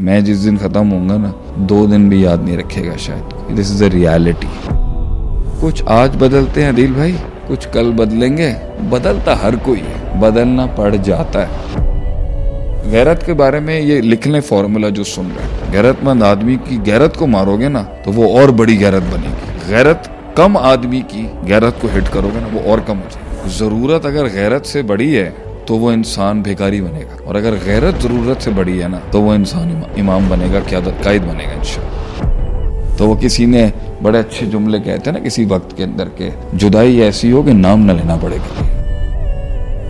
میں جس دن ختم ہوں گا نا 2 دن بھی یاد نہیں رکھے گا شاید. دس از اے ریالٹی. کچھ آج بدلتے ہیں عدیل بھائی, کچھ کل بدلیں گے. بدلتا ہر کوئی ہے, بدلنا پڑ جاتا ہے. غیرت کے بارے میں یہ لکھ لیں فارمولا جو سن رہے ہیں. غیرت مند آدمی کی غیرت کو مارو گے نا تو وہ اور بڑی غیرت بنے گی. غیرت کم آدمی کی غیرت کو ہٹ کرو گے نا وہ اور کم ہو جائے گی. ضرورت اگر غیرت سے بڑی ہے تو وہ انسان بھیکاری بنے گا, اور اگر غیرت ضرورت سے بڑی ہے نا تو وہ انسان امام بنے گا, قائد بنے گا انشاءاللہ. تو وہ کسی نے بڑے اچھے جملے کہتے ہیں نا کسی وقت کے اندر کہ جدائی ایسی ہو کہ نام نہ لینا پڑے گا.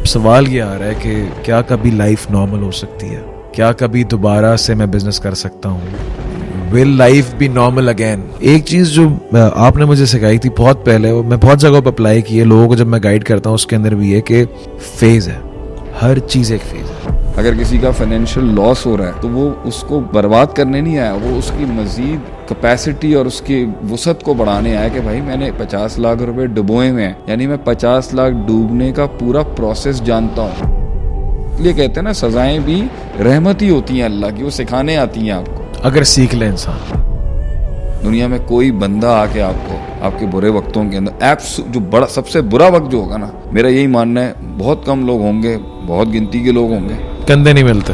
سوال یہ آ رہا ہے کہ کیا کبھی لائف نارمل ہو سکتی ہے؟ کیا کبھی دوبارہ سے میں بزنس کر سکتا ہوں؟ ول لائف بی نارمل اگین؟ ایک چیز جو آپ نے مجھے سکھائی تھی بہت پہلے, میں بہت جگہ پہ اپلائی کی ہے, لوگوں کو جب میں گائیڈ کرتا ہوں اس کے اندر بھی ہے کہ فیز ہے, ہر چیز ایک فیز ہے. اگر کسی کا فائنینشیل لاس ہو رہا ہے تو وہ اس کو برباد کرنے نہیں آیا, وہ اس کی مزید کیپیسٹی اور اس کی وسعت کو بڑھانے آیا کہ بھائی میں نے 50 لاکھ روپے ڈبوئے ہوئے ہیں, یعنی میں 50 لاکھ ڈوبنے کا پورا پروسیس جانتا ہوں. یہ کہتے ہیں نا سزائیں بھی رحمت ہی ہوتی ہیں اللہ کی, وہ سکھانے آتی ہیں آپ کو اگر سیکھ لے انسان. دنیا میں کوئی بندہ آ کے آپ کو آپ کے برے وقتوں کے اندر ایپس جو بڑا سب سے برا وقت جو ہوگا نا, میرا یہی ماننا ہے بہت کم لوگ ہوں گے, بہت گنتی کے لوگ ہوں گے, کندھے نہیں ملتے.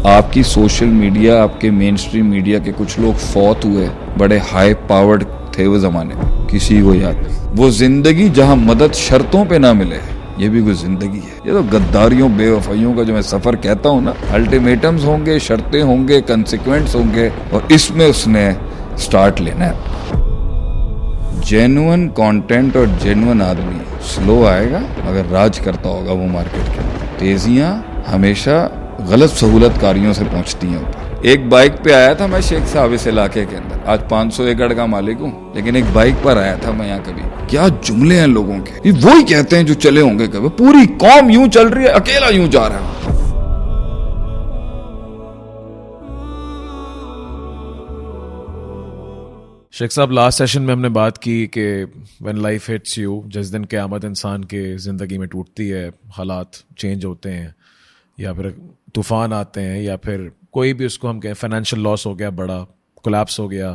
آپ کی سوشل میڈیا, آپ کے مین اسٹریم میڈیا کے کچھ لوگ فوت ہوئے, بڑے ہائی پاورڈ تھے وہ زمانے میں, کسی کو یاد. وہ زندگی جہاں مدد شرطوں پہ نہ ملے, یہ بھی کوئی زندگی ہے. یہ تو غداریوں بے وفائیوں کا جو میں سفر کہتا ہوں نا, الٹیمیٹمز ہوں گے, شرطیں ہوں گے, کنسیکوینس ہوں گے, اور اس میں اس نے سٹارٹ لینا ہے. جینوئن کانٹینٹ اور جینوئن آدمی سلو آئے گا اگر راج کرتا ہوگا وہ مارکیٹ کے اندر. تیزیاں ہمیشہ غلط سہولت کاریوں سے پہنچتی ہیں اوپر. ایک بائک پہ آیا تھا میں شیخ صاحب اس علاقے کے اندر, آج 500 ایکڑ کا مالک ہوں, لیکن ایک بائک پر آیا تھا میں یہاں. کبھی کیا جملے ہیں لوگوں کے, یہ وہی کہتے ہیں جو چلے ہوں گے کبھی. پوری قوم یوں چل رہی ہے, اکیلا یوں جا رہا ہے. شیخ صاحب, لاسٹ سیشن میں ہم نے بات کی کہ وین لائف ہٹس یو, جس دن قیامت انسان کے زندگی میں ٹوٹتی ہے, حالات چینج ہوتے ہیں, یا پھر طوفان آتے ہیں, یا پھر کوئی بھی اس کو ہم کہیں فائنینشیل لاس ہو گیا, بڑا کولیپس ہو گیا,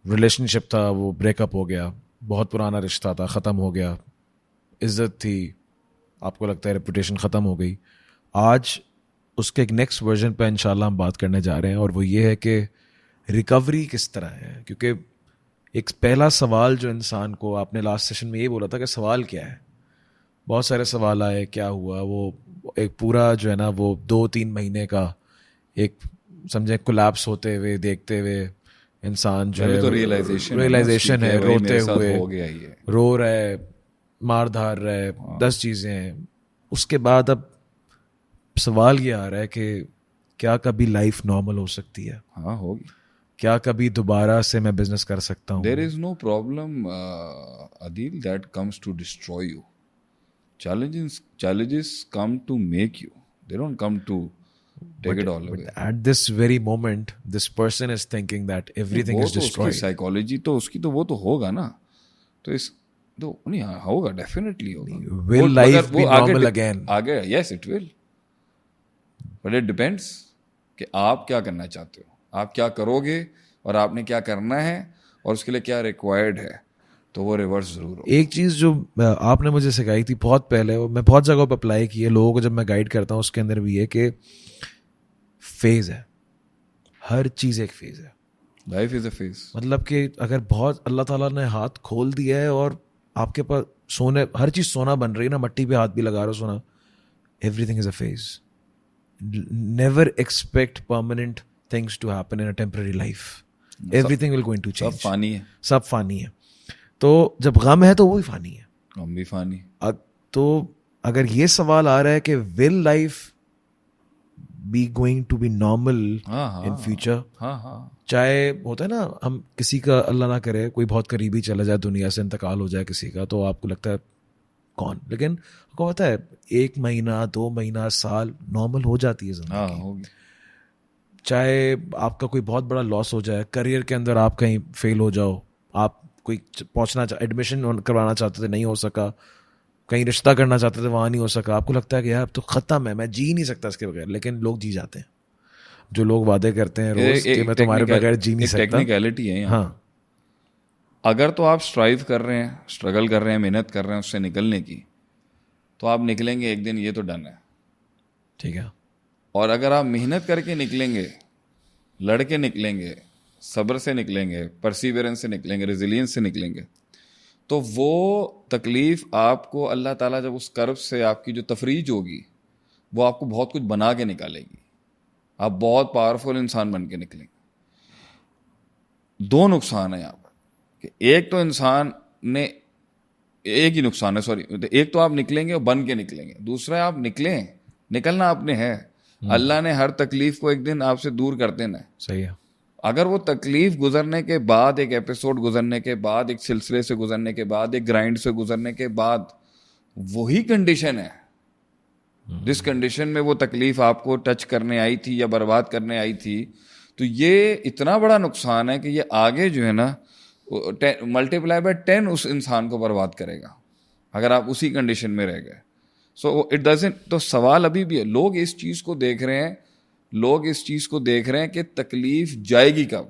ریلیشن شپ تھا وہ بریک اپ ہو گیا, بہت پرانا رشتہ تھا ختم ہو گیا, عزت تھی آپ کو لگتا ہے ریپوٹیشن ختم ہو گئی. آج اس کے ایک نیکسٹ ورژن پہ انشاءاللہ ہم بات کرنے جا رہے ہیں, اور وہ یہ ہے کہ ریکوری کس طرح ہے. کیونکہ ایک پہلا سوال جو انسان کو, آپ نے لاسٹ سیشن میں یہ بولا تھا کہ سوال کیا ہے, بہت سارے سوال آئے, کیا ہوا, وہ ایک پورا جو ہے نا وہ 2-3 مہینے کا ایک سمجھیں کولیپس ہوتے ہوئے دیکھتے ہوئے انسان جو ہے ریئلائزیشن ہے, روتے ہوئے رو رہا ہے, مار دھار رہا ہے, 10 چیزیں ہیں. اس کے بعد اب سوال یہ آ رہا ہے کہ کیا کبھی لائف نارمل ہو سکتی ہے؟ ہاں ہوگی. کیا کبھی دوبارہ سے میں بزنس کر سکتا ہوں؟ There is no problem, Adil, that comes to destroy you. Challenges come to make you. They don't come to take it all away. At this very moment, this person is thinking that everything is destroyed. اس کی psychology تو اس کی تو وہ تو ہوگا نا, تو اس تو نہیں ہوگا, ڈیفینیٹلی ہوگا. Will life be normal again? آگے yes it will, but it depends کہ آپ کیا کرنا چاہتے ہو, آپ کیا کرو گے, اور آپ نے کیا کرنا ہے, اور اس کے لیے کیا ریکوائرڈ ہے, تو وہ ریورس ضرور ہو. ایک چیز جو آپ نے مجھے سکھائی تھی بہت پہلے, میں بہت جگہوں پہ اپلائی کی ہے, لوگوں کو جب میں گائیڈ کرتا ہوں اس کے اندر بھی ہے کہ فیز ہے, ہر چیز ایک فیز ہے. Life is a phase. مطلب کہ اگر بہت اللہ تعالیٰ نے ہاتھ کھول دیا ہے اور آپ کے پاس سونے, ہر چیز سونا بن رہی ہے نا, مٹی پہ ہاتھ بھی لگا رہا سونا, every thing is a phase. Never expect permanent things to happen in a temporary life. Everything will going to change. سب فانی ہے, سب فانی ہے. تو جب غم ہے تو وہ بھی فانی ہے, غم بھی فانی. تو اگر یہ سوال آ رہا ہے کہ will life be going to be normal in future, چاہے ہوتا ہے نا ہم کسی کا اللہ نہ کرے کوئی بہت قریبی چلا جائے, دنیا سے انتقال ہو جائے کسی کا, تو آپ کو لگتا ہے کون, لیکن آپ کو پتا ہے 1 مہینہ 2 مہینہ سال نارمل ہو جاتی ہے زندگی. چاہے آپ کا کوئی بہت بڑا لاس ہو جائے, کریئر کے اندر آپ کہیں فیل ہو جاؤ, آپ کوئی پہنچنا ایڈمیشن کروانا چاہتے تھے نہیں ہو سکا, کہیں رشتہ کرنا چاہتے تھے وہاں نہیں ہو سکا, آپ کو لگتا ہے کہ یار اب تو ختم ہے, میں جی نہیں سکتا اس کے بغیر, لیکن لوگ جی جاتے ہیں. جو لوگ وعدے کرتے ہیں روز کہ میں تمہارے بغیر جی نہیں سکتا. ٹیکنیکلٹی ہے یہاں. ہاں اگر تو آپ اسٹرائیو کر رہے ہیں, اسٹرگل کر رہے ہیں, محنت کر رہے ہیں اس سے نکلنے کی, تو آپ نکلیں گے ایک دن, یہ تو ڈن ہے. ٹھیک ہے. اور اگر آپ محنت کر کے نکلیں گے, لڑ کے نکلیں گے, صبر سے نکلیں گے, پرسیورنس سے نکلیں گے, ریزیلینس سے نکلیں گے, تو وہ تکلیف آپ کو اللہ تعالیٰ جب اس کرب سے آپ کی جو تفریج ہوگی وہ آپ کو بہت کچھ بنا کے نکالے گی. آپ بہت پاورفل انسان بن کے نکلیں گے. دو نقصان ہیں یہاں پر کہ ایک تو انسان نے ایک ہی نقصان ہے, سوری, ایک تو آپ نکلیں گے اور بن کے نکلیں گے, دوسرا ہے آپ نکلیں, نکلنا آپ نے ہے. اللہ نے ہر تکلیف کو ایک دن آپ سے دور کر دینا ہے. صحیح ہے. اگر وہ تکلیف گزرنے کے بعد, ایک ایپیسوڈ گزرنے کے بعد, ایک سلسلے سے گزرنے کے بعد, ایک گرائنڈ سے گزرنے کے بعد وہی کنڈیشن ہے جس کنڈیشن میں وہ تکلیف آپ کو ٹچ کرنے آئی تھی یا برباد کرنے آئی تھی, تو یہ اتنا بڑا نقصان ہے کہ یہ آگے جو ہے نا ملٹیپلائی بائی 10 اس انسان کو برباد کرے گا اگر آپ اسی کنڈیشن میں رہ گئے. So it doesn't. تو سوال ابھی بھی ہے, لوگ اس چیز کو دیکھ رہے ہیں کہ تکلیف جائے گی کب.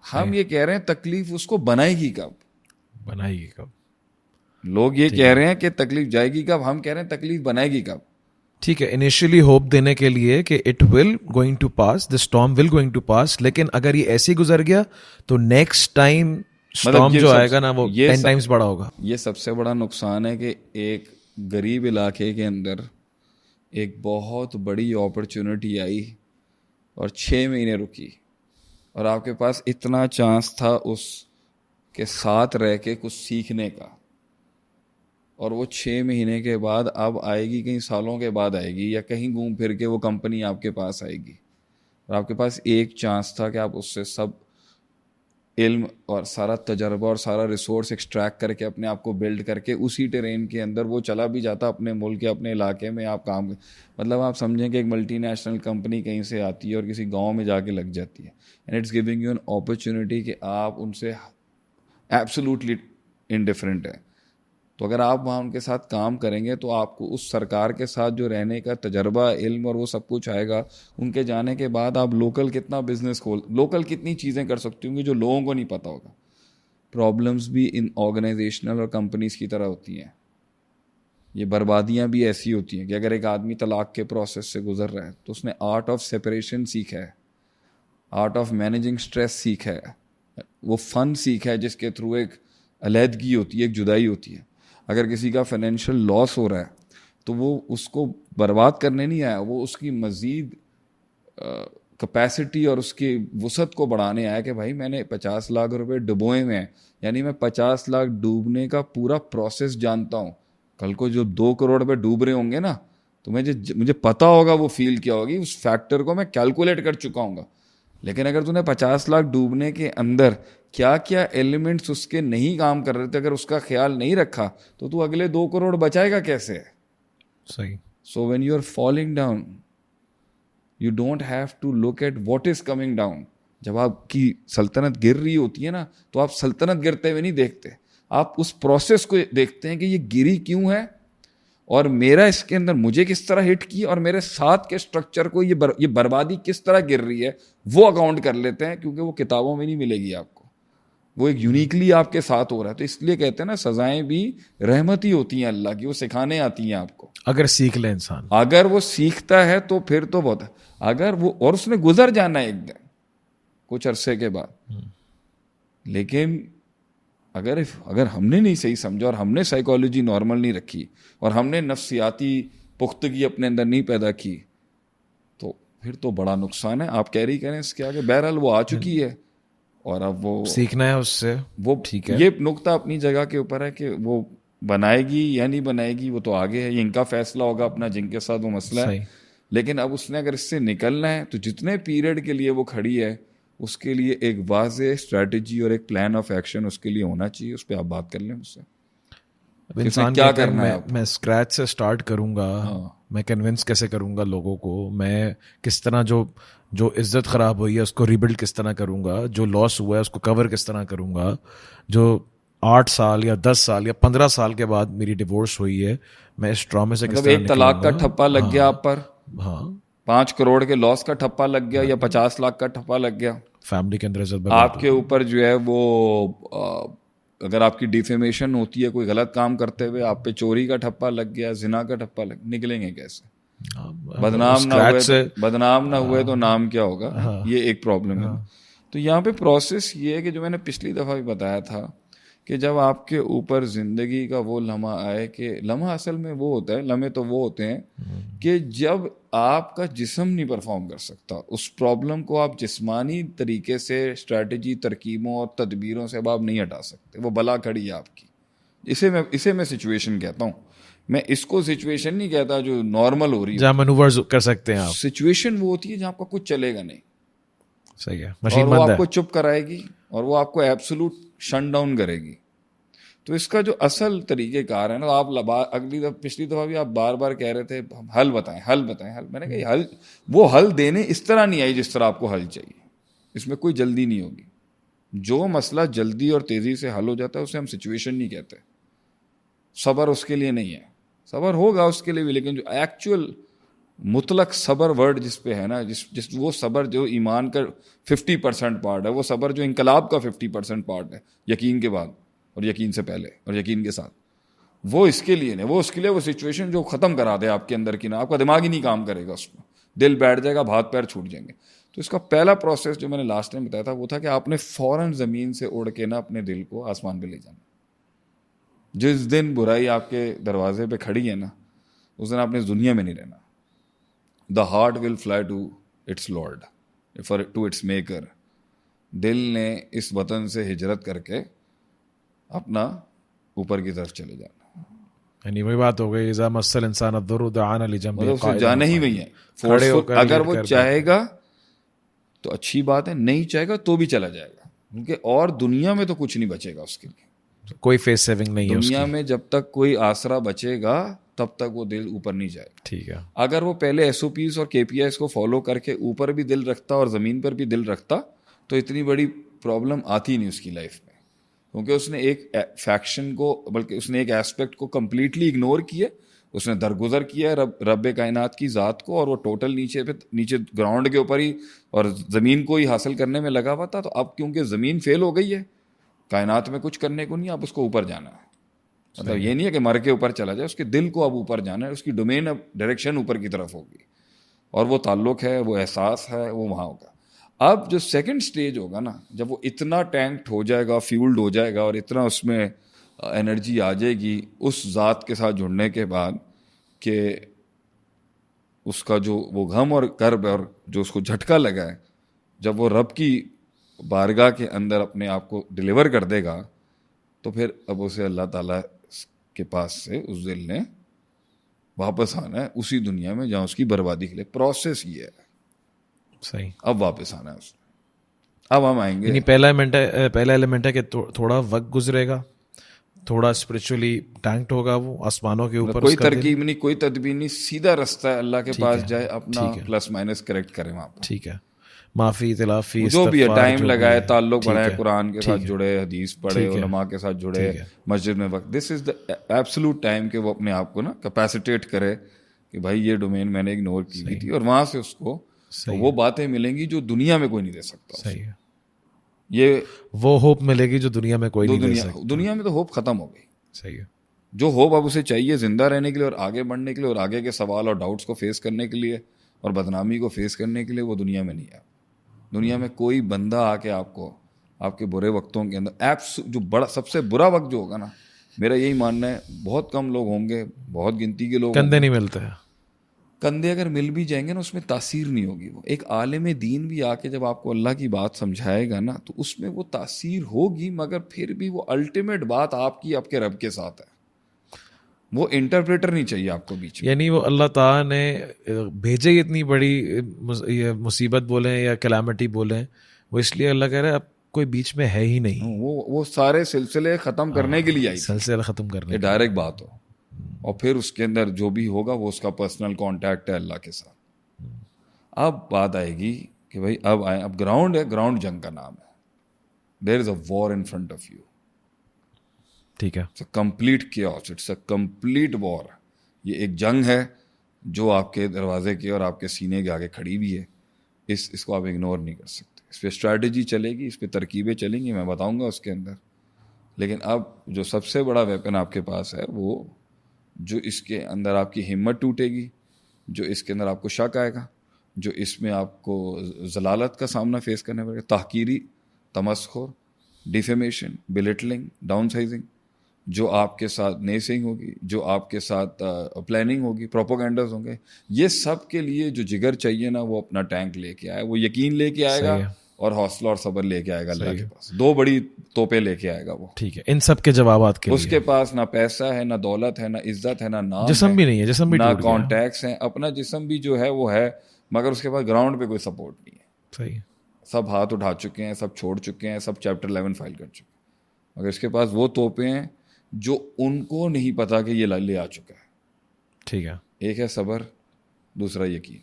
ہم یہ کہہ رہے ہیں تکلیف اس کو بنائے گی کب. لوگ یہ کہہ رہے ہیں کہ تکلیف جائے گی کب, ہم کہہ رہے ہیں تکلیف بنائے گی کب. ٹھیک ہے, انیشلی ہوپ دینے کے لیے کہ it will going to pass, the storm will going to pass, لیکن اگر یہ ایسے گزر گیا تو نیکسٹ ٹائم اسٹارم جو آئے گا نا وہ 10 ٹائمز بڑا ہوگا. یہ سب سے بڑا نقصان ہے کہ ایک غریب علاقے کے اندر ایک بہت بڑی اپرچونٹی آئی اور 6 مہینے رکی, اور آپ کے پاس اتنا چانس تھا اس کے ساتھ رہ کے کچھ سیکھنے کا, اور وہ 6 مہینے کے بعد اب آئے گی, کئی سالوں کے بعد آئے گی, یا کہیں گھوم پھر کے وہ کمپنی آپ کے پاس آئے گی, اور آپ کے پاس ایک چانس تھا کہ آپ اس سے سب علم اور سارا تجربہ اور سارا ریسورس ایکسٹریکٹ کر کے اپنے آپ کو بلڈ کر کے اسی ٹرین کے اندر وہ چلا بھی جاتا اپنے ملک کے اپنے علاقے میں آپ کام. مطلب آپ سمجھیں کہ ایک ملٹی نیشنل کمپنی کہیں سے آتی ہے اور کسی گاؤں میں جا کے لگ جاتی ہے, and it's giving you an opportunity کہ آپ ان سے ایبسولوٹلی انڈیفرنٹ ہے. تو اگر آپ وہاں ان کے ساتھ کام کریں گے تو آپ کو اس سرکار کے ساتھ جو رہنے کا تجربہ, علم اور وہ سب کچھ آئے گا. ان کے جانے کے بعد آپ لوکل کتنا بزنس لوکل کتنی چیزیں کر سکتی ہوں گی جو لوگوں کو نہیں پتا ہوگا. پرابلمس بھی ان آرگنائزیشنل اور کمپنیز کی طرح ہوتی ہیں, یہ بربادیاں بھی ایسی ہوتی ہیں کہ اگر ایک آدمی طلاق کے پروسیس سے گزر رہا ہے تو اس نے آرٹ آف سیپریشن سیکھا ہے, آرٹ آف مینیجنگ اسٹریس سیکھا ہے, وہ فن سیکھا ہے جس کے تھرو ایک علیحدگی ہوتی ہے, ایک جدائی ہوتی ہے. اگر کسی کا فائنینشیل لاس ہو رہا ہے تو وہ اس کو برباد کرنے نہیں آیا, وہ اس کی مزید کیپیسٹی اور اس کی وسعت کو بڑھانے آیا کہ بھائی میں نے 50 لاکھ روپے ڈبوئے میں ہیں, یعنی میں 50 لاکھ ڈوبنے کا پورا پروسیس جانتا ہوں. کل کو جو 2 کروڑ روپے ڈوب رہے ہوں گے نا, تو مجھے پتا ہوگا وہ فیل کیا ہوگی, اس فیکٹر کو میں کیلکولیٹ کر چکا ہوں گا. لیکن اگر تو نے 50 لاکھ ڈوبنے کے اندر کیا کیا ایلیمنٹس اس کے نہیں کام کر رہے تھے, اگر اس کا خیال نہیں رکھا تو اگلے 2 کروڑ بچائے گا کیسے؟ صحیح. So when you are falling down you don't have to look at what is coming down. جب آپ کی سلطنت گر رہی ہوتی ہے نا تو آپ سلطنت گرتے ہوئے نہیں دیکھتے, آپ اس پروسیس کو دیکھتے ہیں کہ یہ گری کیوں ہے, اور میرا اس کے اندر مجھے کس طرح ہٹ کی, اور میرے ساتھ کے اسٹرکچر کو یہ بربادی کس طرح گر رہی ہے, وہ اکاؤنٹ کر لیتے ہیں. کیونکہ وہ کتابوں میں نہیں ملے گی آپ کو, وہ ایک یونیکلی آپ کے ساتھ ہو رہا ہے. تو اس لیے کہتے ہیں نا سزائیں بھی رحمت ہی ہوتی ہیں اللہ کی, وہ سکھانے آتی ہیں آپ کو اگر سیکھ لے انسان. اگر وہ سیکھتا ہے تو پھر تو بہت ہے. اگر وہ, اور اس نے گزر جانا ہے ایک دن کچھ عرصے کے بعد, لیکن اگر ہم نے نہیں صحیح سمجھا اور ہم نے سائیکالوجی نارمل نہیں رکھی اور ہم نے نفسیاتی پختگی اپنے اندر نہیں پیدا کی تو پھر تو بڑا نقصان ہے. آپ کیری کریں اس کے آگے, بہرحال وہ آ چکی ہے اور اب وہ سیکھنا ہے اس سے, وہ ٹھیک ہے. یہ نقطہ اپنی جگہ کے اوپر ہے کہ وہ بنائے گی یا نہیں بنائے گی, وہ تو آگے ہے, یہ ان کا فیصلہ ہوگا اپنا جن کے ساتھ وہ مسئلہ ہے. لیکن اب اس نے اگر اس سے نکلنا ہے تو جتنے پیریڈ کے لیے وہ کھڑی ہے اس کے لیے ایک واضح اسٹریٹجی اور ایک پلان آف ایکشن اس کے لیے ہونا چاہیے. اس پہ آپ بات کر لیں اس سے. انسان کیا کرنا ہے, میں اسکریچ سے اسٹارٹ کروں گا, میں کنونس کیسے کروں گا لوگوں کو, میں کس طرح جو عزت خراب ہوئی ہے اس کو ریبلڈ کس طرح کروں گا, جو لاس ہوا ہے اس کو کور کس طرح کروں گا, جو 8 سال یا 10 سال یا 15 سال کے بعد میری ڈیورس ہوئی ہے میں اس ٹراما سے کس طرح ایک طلاق کا ٹھپا لگ گیا آپ پر, ہاں 5 کروڑ کے لاس کا ٹھپا لگ گیا یا 50 لاکھ کا ٹھپا لگ گیا, فیملی کے اندر عزت آپ کے اوپر جو ہے وہ اگر آپ کی ڈیفیمیشن ہوتی ہے کوئی غلط کام کرتے ہوئے, آپ پہ چوری کا ٹھپا لگ گیا, زنا کا ٹھپا نکلیں گے کیسے؟ بدنام نہ ہوئے تو نام کیا ہوگا, یہ ایک پرابلم ہے. تو یہاں پہ پروسیس یہ ہے کہ جو میں نے پچھلی دفعہ بھی بتایا تھا کہ جب آپ کے اوپر زندگی کا وہ لمحہ آئے, کہ لمحہ اصل میں وہ ہوتا ہے, لمحے تو وہ ہوتے ہیں کہ جب آپ کا جسم نہیں پرفارم کر سکتا, اس پرابلم کو آپ جسمانی طریقے سے اسٹریٹجی, ترکیبوں اور تدبیروں سے اب آپ نہیں ہٹا سکتے, وہ بلا کھڑی ہے آپ کی. اسے میں سچویشن کہتا ہوں. میں اس کو سچویشن نہیں کہتا جو نارمل ہو رہی ہے, جہاں مینوورز کر سکتے ہیں آپ. سچویشن وہ ہوتی ہے جہاں آپ کا کچھ چلے گا نہیں, صحیح ہے, اور وہ آپ کو چپ کرائے گی اور وہ آپ کو ایبسولوٹ شٹ ڈاؤن کرے گی. تو اس کا جو اصل طریقہ کار ہے نا, آپ پچھلی دفعہ بھی آپ بار بار کہہ رہے تھے حل بتائیں. میں نے کہا وہ حل دینے اس طرح نہیں آئی جس طرح آپ کو حل چاہیے. اس میں کوئی جلدی نہیں ہوگی. جو مسئلہ جلدی اور تیزی سے حل ہو جاتا ہے اسے ہم سچویشن نہیں کہتے. صبر اس کے لیے نہیں ہے, صبر ہوگا اس کے لیے بھی, لیکن جو ایکچوئل مطلق صبر ورڈ جس پہ ہے نا, جس وہ صبر جو ایمان کا 50% پارٹ ہے, وہ صبر جو انقلاب کا 50% پارٹ ہے, یقین کے بعد اور یقین سے پہلے اور یقین کے ساتھ, وہ اس کے لیے نہیں. وہ اس کے لیے وہ سچویشن جو ختم کرا دے آپ کے اندر کی نا, آپ کا دماغ ہی نہیں کام کرے گا, اس میں دل بیٹھ جائے گا, ہاتھ پیر چھوٹ جائیں گے. تو اس کا پہلا پروسیس جو میں نے لاسٹ ٹائم بتایا تھا وہ تھا کہ آپ نے فوراً زمین سے اڑ کے نا اپنے دل کو آسمان پہ لے جانا. جس دن برائی آپ کے دروازے پہ کھڑی ہے نا, اس دن آپ نے اس دنیا میں نہیں رہنا. The heart will fly to its lord, to its maker. دل نے اس وطن سے ہجرت کر کے اپنا اوپر کی طرف چلے جانا. یعنی وہی بات ہو گئی, اذا مسل انسان الضر دعانا لجنبه اسے جانا ہی وہی ہے. اگر وہ چاہے گا تو اچھی بات ہے, نہیں چاہے گا تو بھی چلا جائے گا, کیونکہ اور دنیا میں تو کچھ نہیں بچے گا اس کے لیے. کوئی فیس سیونگ نہیں ہے دنیا میں. جب تک کوئی آسرا بچے گا تب تک وہ دل اوپر نہیں جائے گا. ٹھیک ہے. اگر وہ پہلے SOPs اور KPIs کو فالو کر کے اوپر بھی دل رکھتا اور زمین پر بھی دل رکھتا تو اتنی بڑی پرابلم آتی نہیں اس کی لائف میں, کیونکہ اس نے ایک فیکشن کو, بلکہ اس نے ایک ایسپیکٹ کو کمپلیٹلی اگنور کیا. اس نے درگزر کیا ہے رب کائنات کی ذات کو, اور وہ ٹوٹل نیچے گراؤنڈ کے اوپر ہی اور زمین کو ہی حاصل کرنے میں لگا ہوا تھا. تو اب کیونکہ زمین فیل ہو گئی ہے, کائنات میں کچھ کرنے کو نہیں, اب اس کو اوپر جانا ہے. مطلب یہ نہیں ہے کہ مر کے اوپر چلا جائے, اس کے دل کو اب اوپر جانا ہے. اس کی ڈومین اب ڈائریکشن اوپر کی طرف ہوگی, اور وہ تعلق ہے, وہ احساس ہے, وہ وہاں ہوگا. اب جو سیکنڈ سٹیج ہوگا نا, جب وہ اتنا ٹینکڈ ہو جائے گا, فیولڈ ہو جائے گا, اور اتنا اس میں انرجی آ جائے گی اس ذات کے ساتھ جڑنے کے بعد کہ اس کا جو وہ غم اور کرب اور جو اس کو جھٹکا لگا ہے, جب وہ رب کی بارگاہ کے اندر اپنے آپ کو ڈلیور کر دے گا, تو پھر اب اسے اللہ تعالیٰ کے پاس سے اس دل نے واپس آنا ہے اسی دنیا میں جہاں اس کی بربادی کے لیے. پروسیس یہ ہے. صحیح. اب واپس آنا ہے اس میں. اب ہم آئیں گے. یعنی پہلا ایلیمنٹ ہے کہ تھوڑا وقت گزرے گا, تھوڑا اسپرچولی ٹینکڈ ہوگا, وہ آسمانوں کے اوپر. کوئی ترکیب نہیں, کوئی تدبیر نہیں, سیدھا رستہ ہے, اللہ کے پاس جائے, اپنا پلس مائنس کریکٹ کرے وہاں پہ. ٹھیک ہے. معافی, تلافی, جو بھی ہے, ٹائم لگائے, تعلق بڑھائے, قرآن کے ساتھ جڑے, حدیث پڑھے, علماء کے ساتھ جڑے, مسجد میں وقت. دس از دا ایبسولوٹ ٹائم کہ وہ اپنے آپ کو نا کیپیسیٹیٹ کرے کہ بھائی یہ ڈومین میں نے اگنور کی ہوئی تھی, اور وہاں سے اس کو وہ باتیں ملیں گی جو دنیا میں کوئی نہیں دے سکتا. صحیح ہے. یہ وہ ہوپ ملے گی جو دنیا میں کوئی نہیں دے سکتا. دنیا میں تو ہوپ ختم ہو گئی. صحیح ہے. جو ہوپ اب اسے چاہیے زندہ رہنے کے لیے اور آگے بڑھنے کے لیے اور آگے کے سوال اور ڈاؤٹس کو فیس کرنے کے لیے اور بدنامی کو فیس کرنے کے لیے, وہ دنیا میں نہیں ہے. دنیا میں کوئی بندہ آ کے آپ کو آپ کے برے وقتوں کے اندر جو بڑا سب سے برا وقت جو ہوگا نا, میرا یہی ماننا ہے, بہت کم لوگ ہوں گے, بہت گنتی کے لوگ, کندھے نہیں ملتے ہیں. کندھے اگر مل بھی جائیں گے نا, اس میں تاثیر نہیں ہوگی. وہ ایک عالم دین بھی آ کے جب آپ کو اللہ کی بات سمجھائے گا نا, تو اس میں وہ تاثیر ہوگی, مگر پھر بھی وہ الٹیمیٹ بات آپ کی آپ کے رب کے ساتھ ہے. وہ انٹرپریٹر نہیں چاہیے آپ کو بیچ میں. یعنی وہ اللہ تعالیٰ نے بھیجے اتنی بڑی مصیبت بولیں یا کلیمٹی بولیں, وہ اس لیے اللہ کہہ رہا ہے اب کوئی بیچ میں ہے ہی نہیں. وہ سارے سلسلے ختم کرنے کے لیے آئی, سلسلہ ختم کرنے, ڈائریکٹ بات ہو, اور پھر اس کے اندر جو بھی ہوگا وہ اس کا پرسنل کانٹیکٹ ہے اللہ کے ساتھ. اب بات آئے گی کہ بھائی اب آئے, اب گراؤنڈ ہے, گراؤنڈ جنگ کا نام ہے. There is a war in front of you. ٹھیک ہے. It's a complete chaos, it's a complete war. یہ ایک جنگ ہے جو آپ کے دروازے کے اور آپ کے سینے کے آگے کھڑی بھی ہے. اس کو آپ اگنور نہیں کر سکتے. اس پہ اسٹریٹجی چلے گی, اس پہ ترکیبیں چلیں گی, میں بتاؤں گا اس کے اندر. لیکن اب جو سب سے بڑا ویپن آپ کے پاس ہے, وہ جو اس کے اندر آپ کی ہمت ٹوٹے گی, جو اس کے اندر آپ کو شک آئے گا, جو اس میں آپ کو ضلالت کا سامنا فیس کرنے پڑے گا, تحقیری, تمسخر, ڈیفیمیشن, بلیٹلنگ, ڈاؤن سائزنگ, جو آپ کے ساتھ نیسنگ ہوگی, جو آپ کے ساتھ پلاننگ ہوگی, پروپوگنڈاز ہوں گے, یہ سب کے لیے جو جگر چاہیے نا, وہ اپنا ٹینک لے کے آئے, وہ یقین لے کے آئے گا اور حوصلہ اور صبر لے کے آئے گا اللہ کے پاس. 2 بڑی توپیں لے کے آئے گا وہ. ٹھیک ہے, ان سب کے جوابات کے اس کے پاس نہ پیسہ ہے, نہ دولت ہے, نہ عزت ہے, نہ نام, جسم بھی نہیں ہے, جسم بھی نہ کانٹیکٹس ہیں. اپنا جسم بھی جو ہے وہ ہے, مگر اس کے پاس گراؤنڈ پہ کوئی سپورٹ نہیں ہے. صحیح. سب ہاتھ اٹھا چکے ہیں, سب چھوڑ چکے ہیں, سب چیپٹر 11 فائل کر چکے ہیں, مگر اس کے پاس وہ توپیں ہیں جو ان کو نہیں پتا کہ یہ لے آ چکا ہے. ٹھیک ہے. ایک ہے صبر, دوسرا یقین,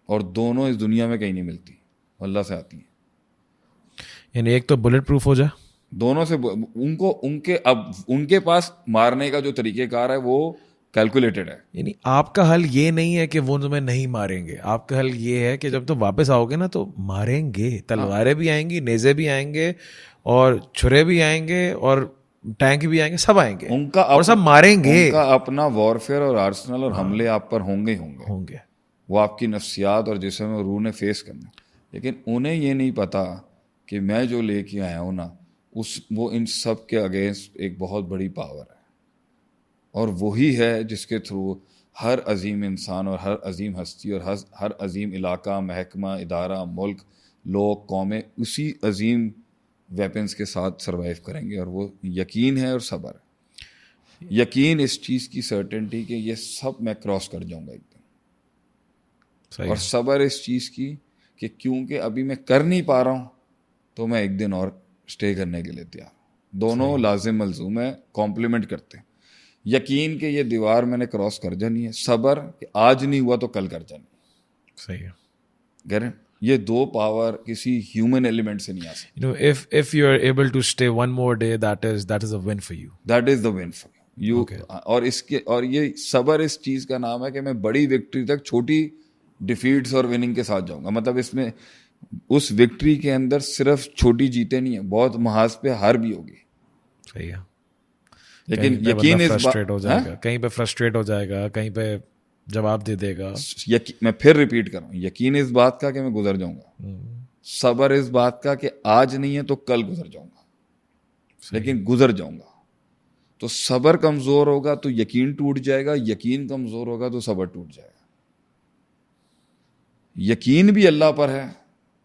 اور دونوں اس دنیا میں کہیں نہیں ملتی, اللہ سے آتی ہیں. یعنی ایک تو بلٹ پروف ہو جائے, دونوں سے ان کے پاس مارنے کا جو طریقہ کار ہے وہ کیلکولیٹڈ ہے. یعنی آپ کا حل یہ نہیں ہے کہ وہ تمہیں نہیں ماریں گے, آپ کا حل یہ ہے کہ جب تم واپس آؤ گے نا تو ماریں گے, تلواریں بھی آئیں گی, نیزے بھی آئیں گے, اور چھرے بھی آئیں گے, اور ٹینک بھی آئیں گے, سب آئیں گے, ان کا اور سب ماریں گے. ان کا اپنا وارفیئر اور آرسنل اور حملے آپ پر ہوں گے. وہ آپ کی نفسیات اور جسم اور روح نے فیس کرنا. لیکن انہیں یہ نہیں پتا کہ میں جو لے کے آیا ہوں نا, وہ ان سب کے اگینسٹ ایک بہت بڑی پاور ہے, اور وہی ہے جس کے تھرو ہر عظیم انسان اور ہر عظیم ہستی اور ہر عظیم علاقہ, محکمہ, ادارہ, ملک, لوگ, قومیں اسی عظیم ویپنز کے ساتھ سروائیو کریں گے, اور وہ یقین ہے اور صبر ہے. یقین اس چیز کی سرٹنٹی کہ یہ سب میں کراس کر جاؤں گا ایک دن, اور صبر اس چیز کی کہ کیونکہ ابھی میں کر نہیں پا رہا ہوں تو میں ایک دن اور اسٹے کرنے کے لیے تیار. دونوں لازم ملزوم ہے, کمپلیمنٹ کرتے ہیں. یقین کہ یہ دیوار میں نے کراس کر جانی ہے, صبر کہ آج نہیں ہوا تو کل کر جانی. صحیح ہے. گرن یہ 2 پاور کسی ہیومن ایلیمنٹ سے نہیں آ سکتی. You know, if you are able to stay one more day, that is a win for you. That is the win for you. اور یہ صبر اس چیز کا نام ہے کہ میں بڑی وکٹری تک چھوٹی ڈیفیٹس اور وننگ کے ساتھ جاؤں گا. مطلب اس میں اس وکٹری کے اندر صرف چھوٹی جیتیں نہیں ہیں, بہت محاذ پہ ہار بھی ہوگی. صحیح ہے. لیکن یقین فرسٹریٹ ہو جائے گا, کہیں پہ فرسٹریٹ ہو جائے گا, کہیں پہ جواب دے دے گا. میں پھر ریپیٹ کر رہا ہوں, یقین اس بات کا کہ میں گزر جاؤں گا, صبر اس بات کا کہ آج نہیں ہے تو کل گزر جاؤں گا, لیکن گزر جاؤں گا. تو صبر کمزور ہوگا تو یقین ٹوٹ جائے گا, یقین کمزور ہوگا تو صبر ٹوٹ جائے گا. یقین بھی اللہ پر ہے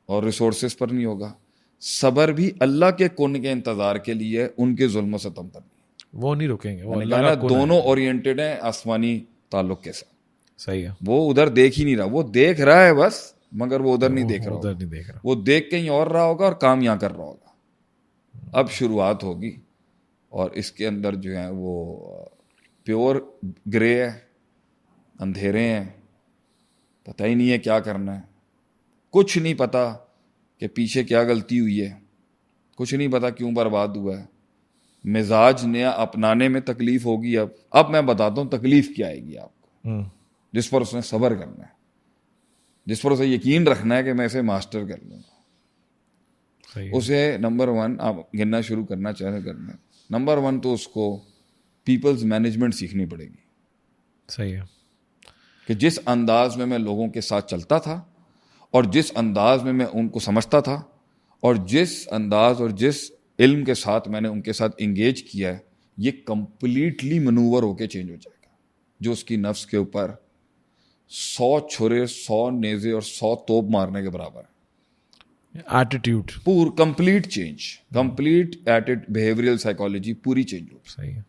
اور ریسورسز پر نہیں ہوگا, صبر بھی اللہ کے کن کے انتظار کے لیے, ان کے ظلم و ستم پر نہیں. وہ نہیں رکیں گے, وہ اللہ دونوں اورینٹڈ ہیں آسمانی تعلق کے ساتھ. صحیح ہے. وہ ادھر دیکھ ہی نہیں رہا, وہ دیکھ رہا ہے بس, مگر وہ ادھر نہیں دیکھ رہا, وہ دیکھ کہیں اور رہا ہوگا اور کام یہاں کر رہا ہوگا. اب شروعات ہوگی, اور اس کے اندر جو ہے وہ پیور گرے ہے, اندھیرے ہیں, پتہ ہی نہیں ہے کیا کرنا ہے, کچھ نہیں پتا کہ پیچھے کیا غلطی ہوئی ہے, کچھ نہیں پتا کیوں برباد ہوا ہے. مزاج نیا اپنانے میں تکلیف ہوگی. اب میں بتاتا ہوں تکلیف کیا آئے گی آپ کو, جس پر اس نے صبر کرنا ہے, جس پر اسے یقین رکھنا ہے کہ میں اسے ماسٹر کر لوں گا. اسے نمبر 1 آپ گننا شروع کرنا چاہیں کرنا, نمبر 1 تو اس کو پیپلز مینجمنٹ سیکھنی پڑے گی. صحیح ہے. کہ جس انداز میں لوگوں کے ساتھ چلتا تھا, اور جس انداز میں ان کو سمجھتا تھا, اور جس انداز اور جس علم کے ساتھ میں نے ان کے ساتھ انگیج کیا ہے, یہ کمپلیٹلی منور ہو کے چینج ہو جائے گا. جو اس کی نفس کے اوپر 100 چھرے, 100 نیزے اور 100 توپ مارنے کے برابر ہے. Attitude complete change, complete behavioural psychology پوری چینج ہو. صحیح ہے.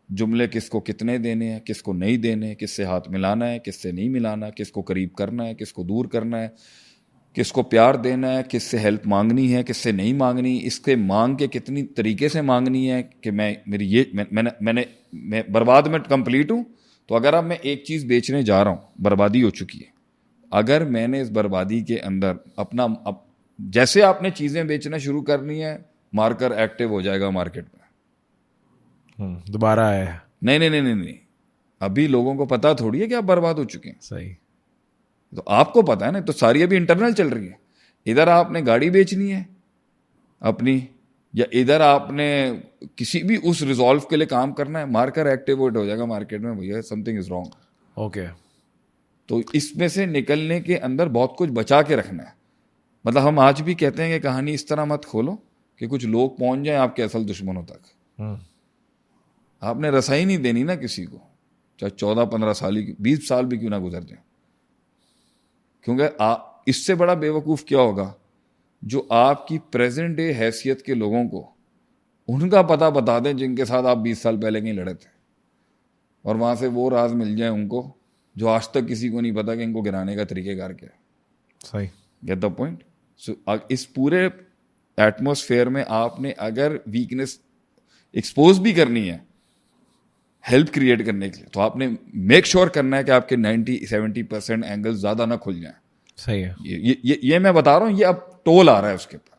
جملے کس کو کتنے دینے ہیں, کس کو نہیں دینے, کس سے ہاتھ ملانا ہے, کس سے نہیں ملانا, کس کو قریب کرنا ہے, کس کو دور کرنا ہے, کس کو پیار دینا ہے, کس سے ہیلپ مانگنی ہے, کس سے نہیں مانگنی, اس کے مانگ کے کتنی طریقے سے مانگنی ہے. کہ میں برباد میں کمپلیٹ ہوں, تو اگر اب میں ایک چیز بیچنے جا رہا ہوں, بربادی ہو چکی ہے. اگر میں نے اس بربادی کے اندر اپنا جیسے آپ نے چیزیں بیچنا شروع کرنی ہے, مارکر ایکٹیو ہو جائے گا مارکیٹ میں. دوبارہ ہے. نہیں, ابھی لوگوں کو پتا تھوڑی ہے کہ آپ برباد ہو چکے ہیں. صحیح. تو آپ کو پتا ہے نا, تو ساری ابھی انٹرنل چل رہی ہے. ادھر آپ نے گاڑی بیچنی ہے اپنی, یا ادھر آپ نے کسی بھی اس ریزالو کے لیے کام کرنا ہے, مارکر ایکٹیویٹ ہو جائے گا مارکیٹ میں, بھیا some thing is wrong. Okay. تو اس میں سے نکلنے کے اندر بہت کچھ بچا کے رکھنا ہے. مطلب ہم آج بھی کہتے ہیں کہ کہانی اس طرح مت کھولو کہ کچھ لوگ پہنچ جائیں آپ کے اصل دشمنوں تک. آپ نے رسائی نہیں دینی نا کسی کو, چاہے 14-15 سال کی 20 سال بھی کیوں نہ گزر جائیں. کیونکہ اس سے بڑا بے وقوف کیا ہوگا جو آپ کی پریزنٹ ڈے حیثیت کے لوگوں کو ان کا پتہ بتا دیں جن کے ساتھ آپ 20 سال پہلے کہیں لڑے تھے, اور وہاں سے وہ راز مل جائیں ان کو جو آج تک کسی کو نہیں پتا کہ ان کو گرانے کا طریقہ کار کیا ہے. صحیح. Get the point. سو اس پورے ایٹماسفیئر میں آپ نے اگر ویکنیس ایکسپوز بھی کرنی ہے ہیلپ کریٹ کرنے کے لیے, تو آپ نے میک شور کرنا ہے کہ آپ کے 90-70% اینگل زیادہ نہ کھل جائیں. صحیح ہے. یہ میں بتا رہا ہوں, یہ اب ٹول آ رہا ہے اس کے اوپر.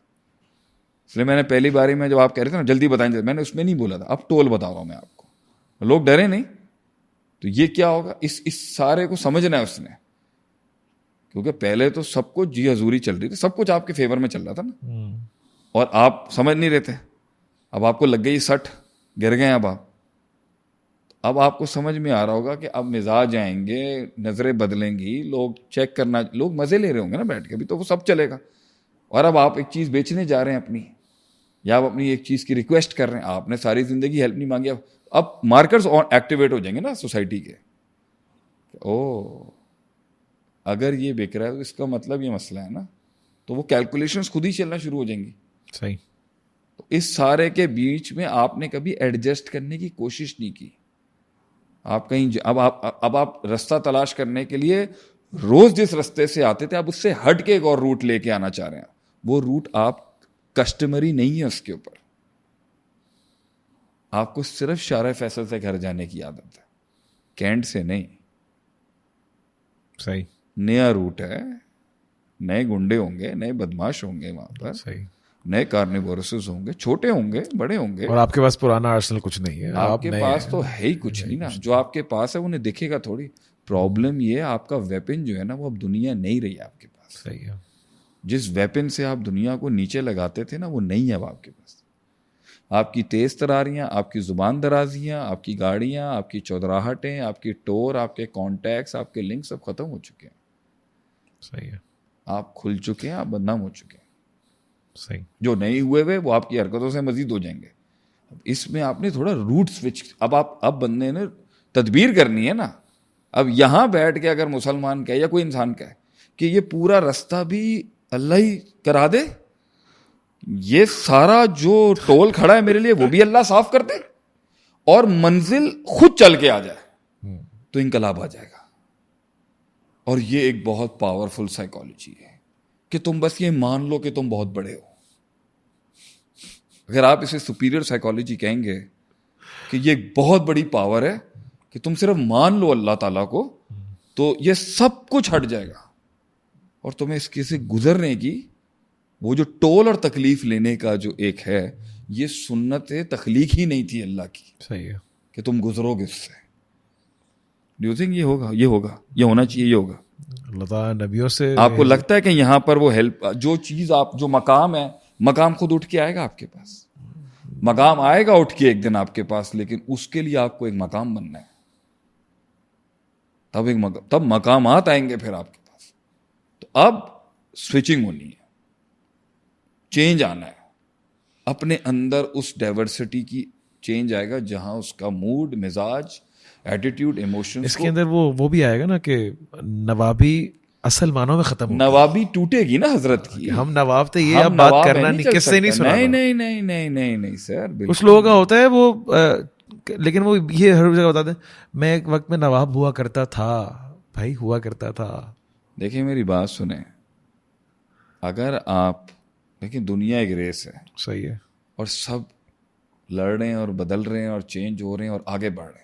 اس لیے میں نے پہلی باری میں جب آپ کہہ رہے تھے نا جلدی بتائیں, میں نے اس میں نہیں بولا تھا, اب ٹول بتا رہا ہوں میں آپ کو. لوگ ڈرے نہیں. تو یہ کیا ہوگا, اس سارے کو سمجھنا ہے اس نے, کیونکہ پہلے تو سب کچھ جی حضوری چل رہی تھی, سب کچھ آپ کے فیور میں چل رہا تھا نا, اور آپ سمجھ نہیں رہے تھے. اب آپ کو لگ گئی سٹ, گر گئے. اب آپ کو سمجھ میں آ رہا ہوگا کہ اب مزاج آئیں گے, نظریں بدلیں گی, لوگ چیک کرنا, لوگ مزے لے رہے ہوں گے نا بیٹھ کے, بھی تو وہ سب چلے گا. اور اب آپ ایک چیز بیچنے جا رہے ہیں اپنی, یا آپ اپنی ایک چیز کی ریکویسٹ کر رہے ہیں, آپ نے ساری زندگی ہیلپ نہیں مانگی, اب مارکرز ایکٹیویٹ ہو جائیں گے نا سوسائٹی کے. او اگر یہ بک رہا ہے تو اس کا مطلب یہ مسئلہ ہے نا, تو وہ کیلکولیشنز خود ہی چلنا شروع ہو جائیں گی. صحیح. تو اس سارے کے بیچ میں آپ نے کبھی ایڈجسٹ کرنے کی کوشش نہیں کی. آپ کہیں اب آپ رستہ تلاش کرنے کے لیے روز جس رستے سے آتے تھے آپ اس سے ہٹ کے ایک اور روٹ لے کے آنا چاہ رہے ہیں. وہ روٹ آپ کسٹمری نہیں ہے, اس کے اوپر آپ کو صرف شارع فیصل سے گھر جانے کی عادت ہے, کینٹ سے نہیں. صحیح. نیا روٹ ہے, نئے گنڈے ہوں گے, نئے بدماش ہوں گے وہاں پر, صحیح. نئے کارنیورسز ہوں گے, چھوٹے ہوں گے, بڑے ہوں گے. اور آپ کے پاس پرانا آرسنل کچھ نہیں ہے, آپ کے پاس تو ہے ہی کچھ نہیں نا. جو آپ کے پاس ہے انہیں دکھے گا تھوڑی. پرابلم یہ ہے آپ کا ویپن جو ہے نا وہ اب دنیا نہیں رہی آپ کے پاس. صحیح ہے. جس ویپن سے آپ دنیا کو نیچے لگاتے تھے نا وہ نہیں ہے اب آپ کے پاس. آپ کی تیز تراریاں, آپ کی زبان درازیاں, آپ کی گاڑیاں, آپ کی چودراہٹیں, آپ کی ٹور, آپ کے کانٹیکٹس, آپ کے لنک سب ختم ہو چکے ہیں. صحیح ہے. آپ کھل چکے ہیں, آپ بدنام ہو چکے ہیں. صحیح. جو نہیں ہوئے ہوئے وہ آپ کی حرکتوں سے مزید ہو جائیں گے. اس میں آپ نے تھوڑا روٹ سوئچ, اب بندے نے تدبیر کرنی ہے نا. اب یہاں بیٹھ کے اگر مسلمان کہے یا کوئی انسان کہے کہ یہ پورا رستہ بھی اللہ ہی کرا دے, یہ سارا جو ٹول کھڑا ہے میرے لیے وہ بھی اللہ صاف کر دے, اور منزل خود چل کے آ جائے, تو انقلاب آ جائے گا. اور یہ ایک بہت پاورفل سائیکالوجی ہے کہ تم بس یہ مان لو کہ تم بہت بڑے ہو. اگر آپ اسے سپیریئر سائیکالوجی کہیں گے کہ یہ ایک بہت بڑی پاور ہے کہ تم صرف مان لو اللہ تعالیٰ کو, تو یہ سب کچھ ہٹ جائے گا, اور تمہیں اس کے سے گزرنے کی وہ جو ٹول اور تکلیف لینے کا جو ایک ہے, یہ سنت تخلیق ہی نہیں تھی اللہ کی. صحیح ہے. کہ تم گزرو گے اس سے. ڈو یو تھنک یہ ہوگا, یہ ہونا چاہیے, یہ ہوگا. اللہ تعالیٰ نبیوں سے آپ کو لگتا ہے کہ یہاں پر وہ ہیلپ, جو چیز آپ, جو مقام ہے, مقام خود اٹھ کے آئے گا آپ کے پاس. مقام آئے گا اٹھ کے ایک دن آپ کے پاس, لیکن اس کے لیے آپ کو ایک مقام بننا ہے. تب مقامات آئیں گے پھر آپ کے پاس. تو اب سوئچنگ ہونی ہے, چینج آنا ہے اپنے اندر. اس ڈائیورسٹی کی چینج آئے گا جہاں اس کا موڈ, مزاج, ایٹیٹیوڈ, ایموشن. اس کے اندر وہ بھی آئے گا نا کہ نوابی اصل معنوں میں ختم ہو, نوابی ٹوٹے گی نا حضرت کی. ہم نواب تھے, یہ اب بات کرنا نہیں, کس سے نہیں سنا. نہیں سر, کچھ لوگوں کا ہوتا ہے وہ, لیکن وہ یہ ہر جگہ بتاتے ہیں میں ایک وقت میں نواب ہوا کرتا تھا. بھائی ہوا کرتا تھا. دیکھیں میری بات سنیں, اگر آپ دیکھیں دنیا ایک ریس ہے. صحیح ہے. اور سب لڑ رہے ہیں اور بدل رہے ہیں اور چینج ہو رہے ہیں اور آگے بڑھ رہے ہیں.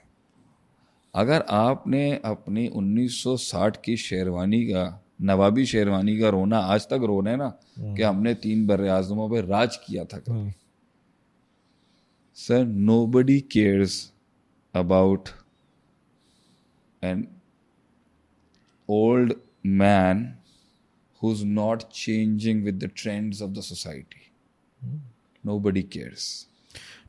اگر آپ نے اپنی 1960 کی شیروانی کا, نوابی شیروانی کا رونا آج تک رونا ہے نا کہ ہم نے 3 بر اعظموں پہ راج کیا تھا. سر, nobody cares about an old man who's not changing with the trends of the society. Nobody cares.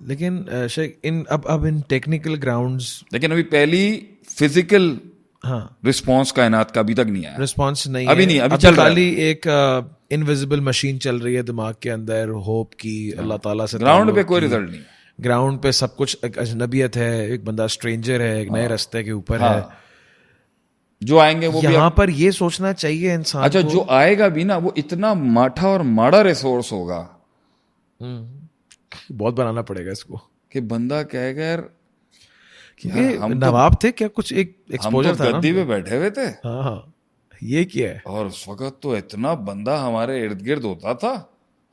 لیکن شیخ اب ان ٹیکنیکل گراؤنڈز لیکن ابھی پہلی فزیکل ہاں رسپانس کائنات کا ابھی تک نہیں آیا. رسپانس نہیں ابھی ہے. نہیں, ابھی چل رہا ہے. خالی ایک انویزیبل مشین چل رہی ہے دماغ کے اندر, ہوپ کی, اللہ تعالیٰ سے گراؤنڈ پہ کوئی رزلٹ نہیں. گراؤنڈ پہ سب کچھ ایک اجنبیت ہے, ایک بندہ اسٹرینجر ہے, ایک نئے رستے کے اوپر ہے. جو آئیں گے وہ بھی یہاں پر یہ سوچنا چاہیے انسان اچھا جو آئے گا بھی نا وہ اتنا ماٹھا اور ماڑا ریسورس ہوگا بہت بنانا پڑے گا اس کو, کہ بندہ کہے گا یار نواب تھے کیا, کچھ ایک ایکسپوجر تھا, گدی پہ بیٹھے ہوئے تھے, ہاں یہ کیا ہے, اور اس وقت تو اتنا بندہ ہمارے ارد گرد ہوتا تھا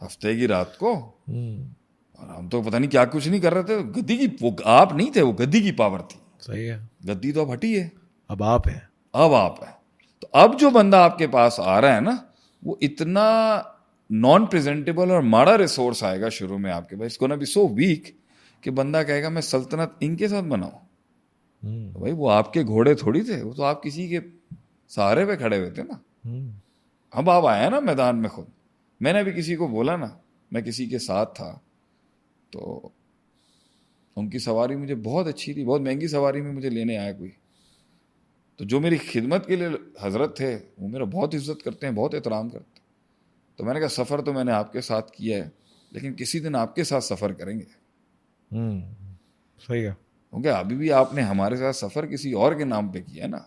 ہفتے کی رات کو, اور ہم تو پتہ نہیں کیا کچھ نہیں کر رہے تھے. گدی کی وہ آپ نہیں تھے, وہ گدی کی پاور تھی. صحیح ہے, گدی تو اب ہٹی ہے, اب آپ ہیں. اب آپ ہیں. تو اب جو بندہ آپ کے پاس آ رہا ہے نا وہ اتنا نان پریزنٹیبل اور ماڑا ریسورس آئے گا شروع میں آپ کے پاس, اس کو نا بھی سو ویک کہ بندہ کہے گا میں سلطنت ان کے ساتھ بناؤں. بھائی وہ آپ کے گھوڑے تھوڑی تھے, وہ تو آپ کسی کے سہارے پہ کھڑے ہوئے تھے نا. اب آپ آئے نا میدان میں خود. میں نے بھی کسی کو بولا نا, میں کسی کے ساتھ تھا تو ان کی سواری مجھے بہت اچھی تھی, بہت مہنگی سواری میں مجھے لینے آیا کوئی, تو جو میری خدمت کے لیے حضرت تھے وہ میرا بہت عزت کرتے ہیں, بہت احترام کرتے ہیں. تو میں نے کہا سفر تو میں نے آپ کے ساتھ کیا ہے, لیکن کسی دن آپ کے ساتھ سفر کریں گے. صحیح ہے, کیونکہ ابھی بھی آپ نے ہمارے ساتھ سفر کسی اور کے نام پہ کیا ہے نا.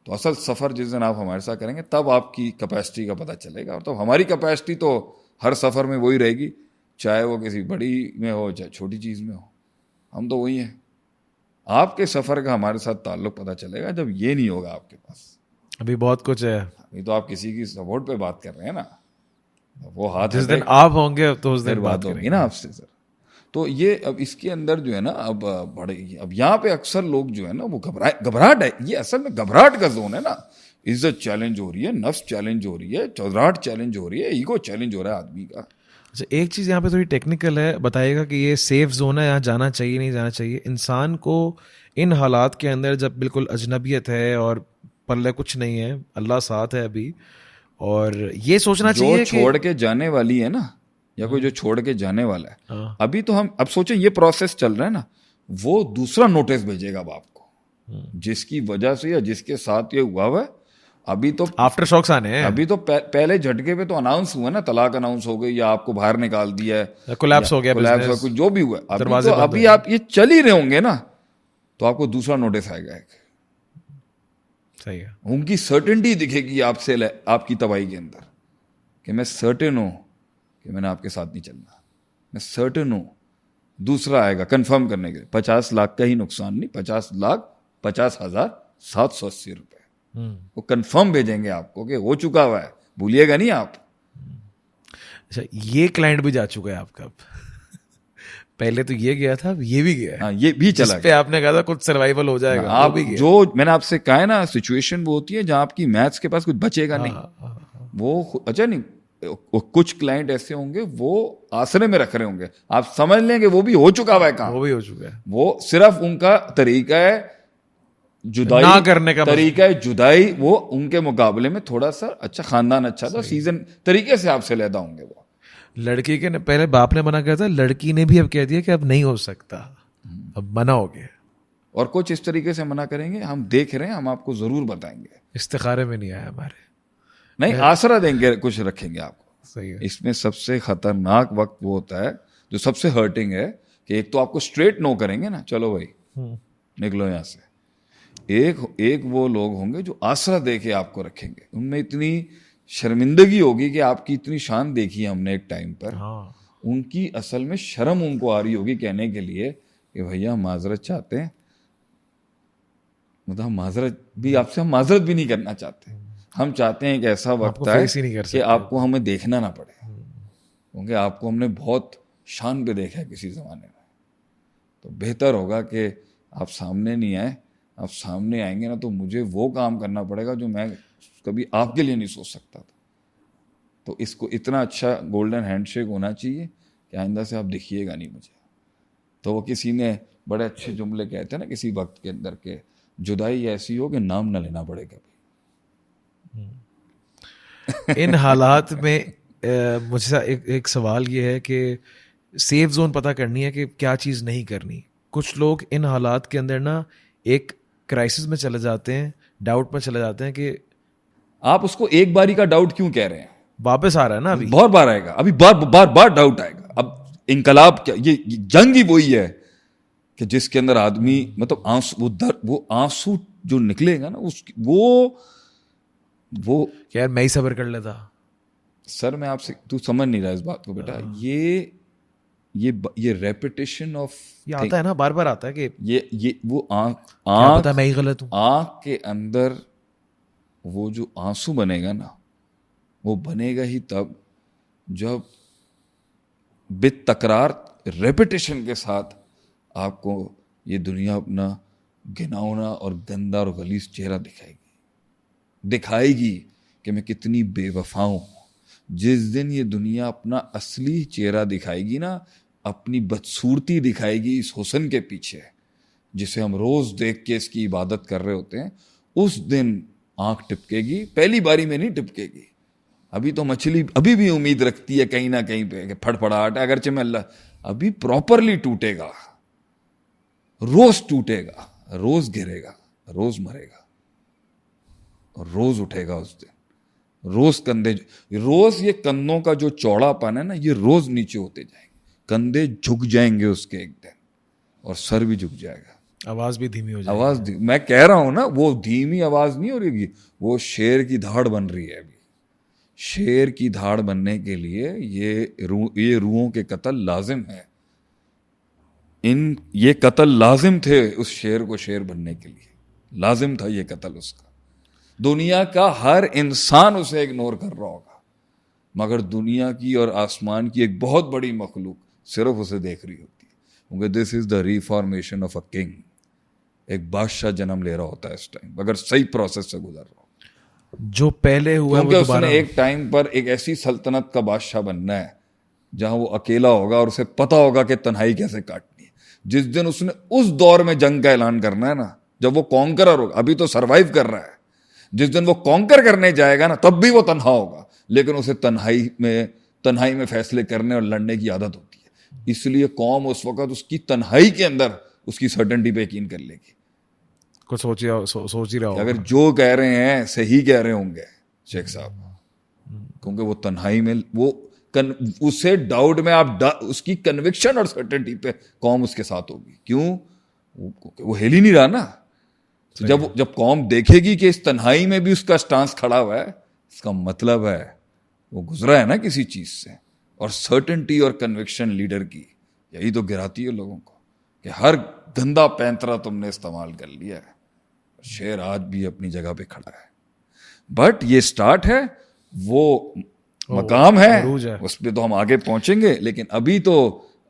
تو اصل سفر جس دن آپ ہمارے ساتھ کریں گے تب آپ کی کیپیسٹی کا پتہ چلے گا. اور تو ہماری کیپیسٹی تو ہر سفر میں وہی رہے گی, چاہے وہ کسی بڑی میں ہو چاہے چھوٹی چیز میں ہو, ہم تو وہی ہیں. آپ کے سفر کا ہمارے ساتھ تعلق پتہ چلے گا جب یہ نہیں ہوگا آپ کے پاس. ابھی بہت کچھ ہے, ابھی تو آپ کسی کی سپورٹ پہ بات کر رہے ہیں نا, وہ ہاتھ جس دن آپ ہوں گے تو اس دن بات ہوگی نا آپ سے. سر تو یہ اب اس کے اندر جو ہے نا اب بڑے اب یہاں پہ اکثر لوگ جو ہے نا وہ گھبراہٹ ہے, یہ اصل میں گھبراہٹ کا زون ہے نا. عزت چیلنج ہو رہی ہے, نفس چیلنج ہو رہی ہے, چودراہٹ چیلنج ہو رہی ہے, ایگو چیلنج ہو رہا ہے آدمی کا. اچھا ایک چیز یہاں پہ تھوڑی ٹیکنیکل ہے, بتائیے گا کہ یہ سیف زون ہے, یہاں جانا چاہیے نہیں جانا چاہیے. انسان کو ان حالات کے اندر جب بالکل اجنبیت ہے اور پلے کچھ نہیں ہے, اللہ ساتھ ہے ابھی, اور یہ سوچنا چاہیے جو چھوڑ کے جانے والی ہے نا, یا کوئی جو چھوڑ کے جانے والا ہے, ابھی تو ہم اب سوچیں یہ پروسیس چل رہا ہے نا, وہ دوسرا نوٹس بھیجے گا اب آپ کو, جس کی وجہ سے یا جس کے ساتھ یہ ہوا ہوا ہے. ابھی تو آفٹر شاکس آنے ہیں, ابھی تو پہلے جھٹکے پہ تو اناؤنس ہوا نا, طلاق اناؤنس ہو گئی یا آپ کو باہر نکال دیا ہے, کولیپس ہو گیا, کولیپس کچھ جو بھی ہوا ہے. ابھی آپ یہ چل ہی رہے ہوں گے نا تو آپ کو دوسرا نوٹس آئے گا. صحیح ہے, ان کی سرٹنٹی دکھے گی آپ سے, آپ کی تباہی کے اندر, کہ میں سرٹن ہوں کہ میں نے آپ کے ساتھ نہیں چلنا, میں سرٹن ہوں. دوسرا آئے گا کنفرم کرنے کے 50 لاکھ کا ہی نقصان نہیں, 50,50,780 روپے وہ کنفرم بھیجیں گے آپ کو کہ ہو چکا ہوا ہے, بھولیے گا نہیں آپ. اچھا یہ کلائنٹ بھی جا چکا ہے آپ کا, پہلے تو یہ گیا تھا, اب یہ بھی گیا, ہاں یہ بھی چلا گیا. آپ نے کہا تھا کچھ سروائیول ہو جائے گا, آپ جو میں نے آپ سے کہا ہے نا, سچویشن وہ ہوتی ہے جہاں آپ کی میتھس کے پاس کچھ بچے گا نہیں. وہ اچھا نہیں, کچھ کلائنٹ ایسے ہوں گے وہ آسرے میں رکھ رہے ہوں گے, آپ سمجھ لیں کہ وہ بھی ہو چکا ہوا ہے کام, وہ بھی ہو چکا ہے. وہ صرف ان کا طریقہ ہے جدائی نہ کرنے کا طریقہ ہے جدائی, وہ ان کے مقابلے میں تھوڑا سا اچھا خاندان اچھا تھا, سیزن طریقے سے آپ سے لیدا ہوں گے. وہ لڑکی کے پہلے باپ نے منع کیا تھا, لڑکی نے بھی اب کہہ دیا کہ اب نہیں ہو سکتا, اب منع ہو گیا. اور کچھ اس طریقے سے منع کریں گے, ہم دیکھ رہے ہیں, ہم آپ کو ضرور بتائیں گے. استخارے میں نہیں آیا ہمارے, نہیں آسرا دیں گے, کچھ رکھیں گے آپ کو. صحیح ہے. اس میں سب سے خطرناک وقت وہ ہوتا ہے جو سب سے ہرٹنگ ہے, کہ ایک تو آپ کو اسٹریٹ نو کریں گے نا, چلو بھائی نکلو یہاں سے. ایک وہ لوگ ہوں گے جو آسرا دے کے آپ کو رکھیں گے, ان میں اتنی شرمندگی ہوگی کہ آپ کی اتنی شان دیکھی ہم نے ایک ٹائم پر, ان کی اصل میں شرم ان کو آ رہی ہوگی کہنے کے لیے کہ بھیا ہم معذرت چاہتے ہیں, مطلب ہم معذرت بھی آپ سے, ہم معذرت بھی نہیں کرنا چاہتے, ہم چاہتے ہیں کہ ایسا وقت آئے کہ آپ کو ہمیں دیکھنا نہ پڑے, کیونکہ آپ کو ہم نے بہت شان پہ دیکھا ہے کسی زمانے میں. تو بہتر ہوگا کہ آپ سامنے نہیں آئے, آپ سامنے آئیں گے نا تو مجھے وہ کام کرنا پڑے گا جو میں کبھی آپ کے لیے نہیں سوچ سکتا تھا. تو اس کو اتنا اچھا گولڈن ہینڈ شیک ہونا چاہیے کہ آئندہ سے آپ دکھیے گا نہیں مجھے. تو وہ کسی نے بڑے اچھے جملے کہتے ہیں نا کسی وقت کے اندر, کہ جدائی ایسی ہو کہ نام نہ لینا پڑے کبھی. ان حالات میں مجھ سے ایک سوال یہ ہے کہ سیف زون پتہ کرنی ہے کہ کیا چیز نہیں کرنی. کچھ لوگ ان حالات کے اندر نا ایک کرائسس میں چلے جاتے ہیں, ڈاؤٹ میں چلے جاتے ہیں کہ آپ اس کو ایک باری کا ڈاؤٹ کیوں کہہ رہے ہیں؟ واپس آ رہا ہے نا, ابھی بہت بار آئے گا, ابھی بار ڈاؤٹ آئے گا. اب انقلاب کیا, یہ جنگ ہی وہی ہے کہ جس کے اندر آدمی مطلب وہ آنسو جو نکلے گا نا اس وہ یار میں ہی صبر کر لیتا. سر میں آپ سے, تو سمجھ نہیں رہا اس بات کو بیٹا, یہ ریپیٹیشن آف یہ آتا ہے نا, بار بار آتا ہے کہ یہ وہ آنکھ میں ہی غلط ہوں. آنکھ کے اندر وہ جو آنسو بنے گا نا, وہ بنے گا ہی تب جب بے تکرار ریپیٹیشن کے ساتھ آپ کو یہ دنیا اپنا گھناؤنا اور گندا اور غلیظ چہرہ دکھائے گی کہ میں کتنی بے وفا ہوں. جس دن یہ دنیا اپنا اصلی چہرہ دکھائے گی نا, اپنی بدصورتی دکھائے گی اس حسن کے پیچھے جسے ہم روز دیکھ کے اس کی عبادت کر رہے ہوتے ہیں, اس دن آنکھ ٹپکے گی. پہلی باری میں نہیں ٹپکے گی. ابھی تو مچھلی ابھی بھی امید رکھتی ہے کہیں نہ کہیں پہ کہ پھڑپڑاہٹ ہے, اگرچہ میں اللہ, ابھی پراپرلی ٹوٹے گا, روز ٹوٹے گا, روز گرے گا, روز مرے گا, اور روز اٹھے گا اس دن. روز کندھے, روز یہ کندھوں کا جو چوڑا پن ہے نا, یہ روز نیچے ہوتے جائیں گے, کندھے جھک جائیں گے اس کے ایک دن, اور سر بھی جھک جائے گا, آواز بھی دھیمی ہو جائے گی. آواز میں کہہ رہا ہوں نا, وہ دھیمی آواز نہیں ہو رہی, وہ شیر کی دھاڑ بن رہی ہے. ابھی شیر کی دھاڑ بننے کے لیے یہ روحوں کے قتل لازم ہے. یہ قتل لازم تھے اس شیر کو شیر بننے کے لیے, لازم تھا یہ قتل اس کا. دنیا کا ہر انسان اسے اگنور کر رہا ہوگا, مگر دنیا کی اور آسمان کی ایک بہت بڑی مخلوق صرف اسے دیکھ رہی ہوتی ہے, کیونکہ دس is the reformation of a king. ایک بادشاہ جنم لے رہا ہوتا ہے اس ٹائم, اگر صحیح پروسیس سے گزر رہا ہو. جو پہلے ہوا کیونکہ اس نے ایک ٹائم پر ایک ایسی سلطنت کا بادشاہ بننا ہے جہاں وہ اکیلا ہوگا اور اسے پتا ہوگا کہ تنہائی کیسے کاٹنی ہے. جس دن اس نے اس دور میں جنگ کا اعلان کرنا ہے نا, جب وہ کانکرر ہوگا, ابھی تو سروائیو کر رہا ہے, جس دن وہ کانکر کرنے جائے گا نا, تب بھی وہ تنہا ہوگا, لیکن اسے تنہائی میں فیصلے کرنے اور لڑنے کی عادت ہوتی ہے. اس لیے قوم اس وقت اس کی تنہائی کے اندر اس کی سرٹنٹی پہ یقین کر لے گی. کچھ سوچ ہی رہا ہوگا اگر جو کہہ رہے ہیں صحیح کہہ رہے ہوں گے شیخ صاحب, کیونکہ وہ تنہائی میں وہ اسے ڈاؤٹ میں آپ اس کی کنوکشن اور سرٹنٹی پہ قوم اس کے ساتھ ہوگی. کیوں؟ وہ ہل ہی نہیں رہا نا. جب قوم دیکھے گی کہ اس تنہائی میں بھی اس کا سٹانس کھڑا ہوا ہے, اس کا مطلب ہے وہ گزرا ہے نا کسی چیز سے. اور سرٹنٹی اور کنوکشن لیڈر کی یہی تو گراتی ہے لوگوں کو, کہ ہر گندا پینترا تم نے استعمال کر لیا ہے. شیر آج بھی اپنی جگہ پہ کھڑا ہے, بٹ یہ سٹارٹ ہے, وہ مقام ہے, اس پہ تو ہم آگے پہنچیں گے. لیکن ابھی تو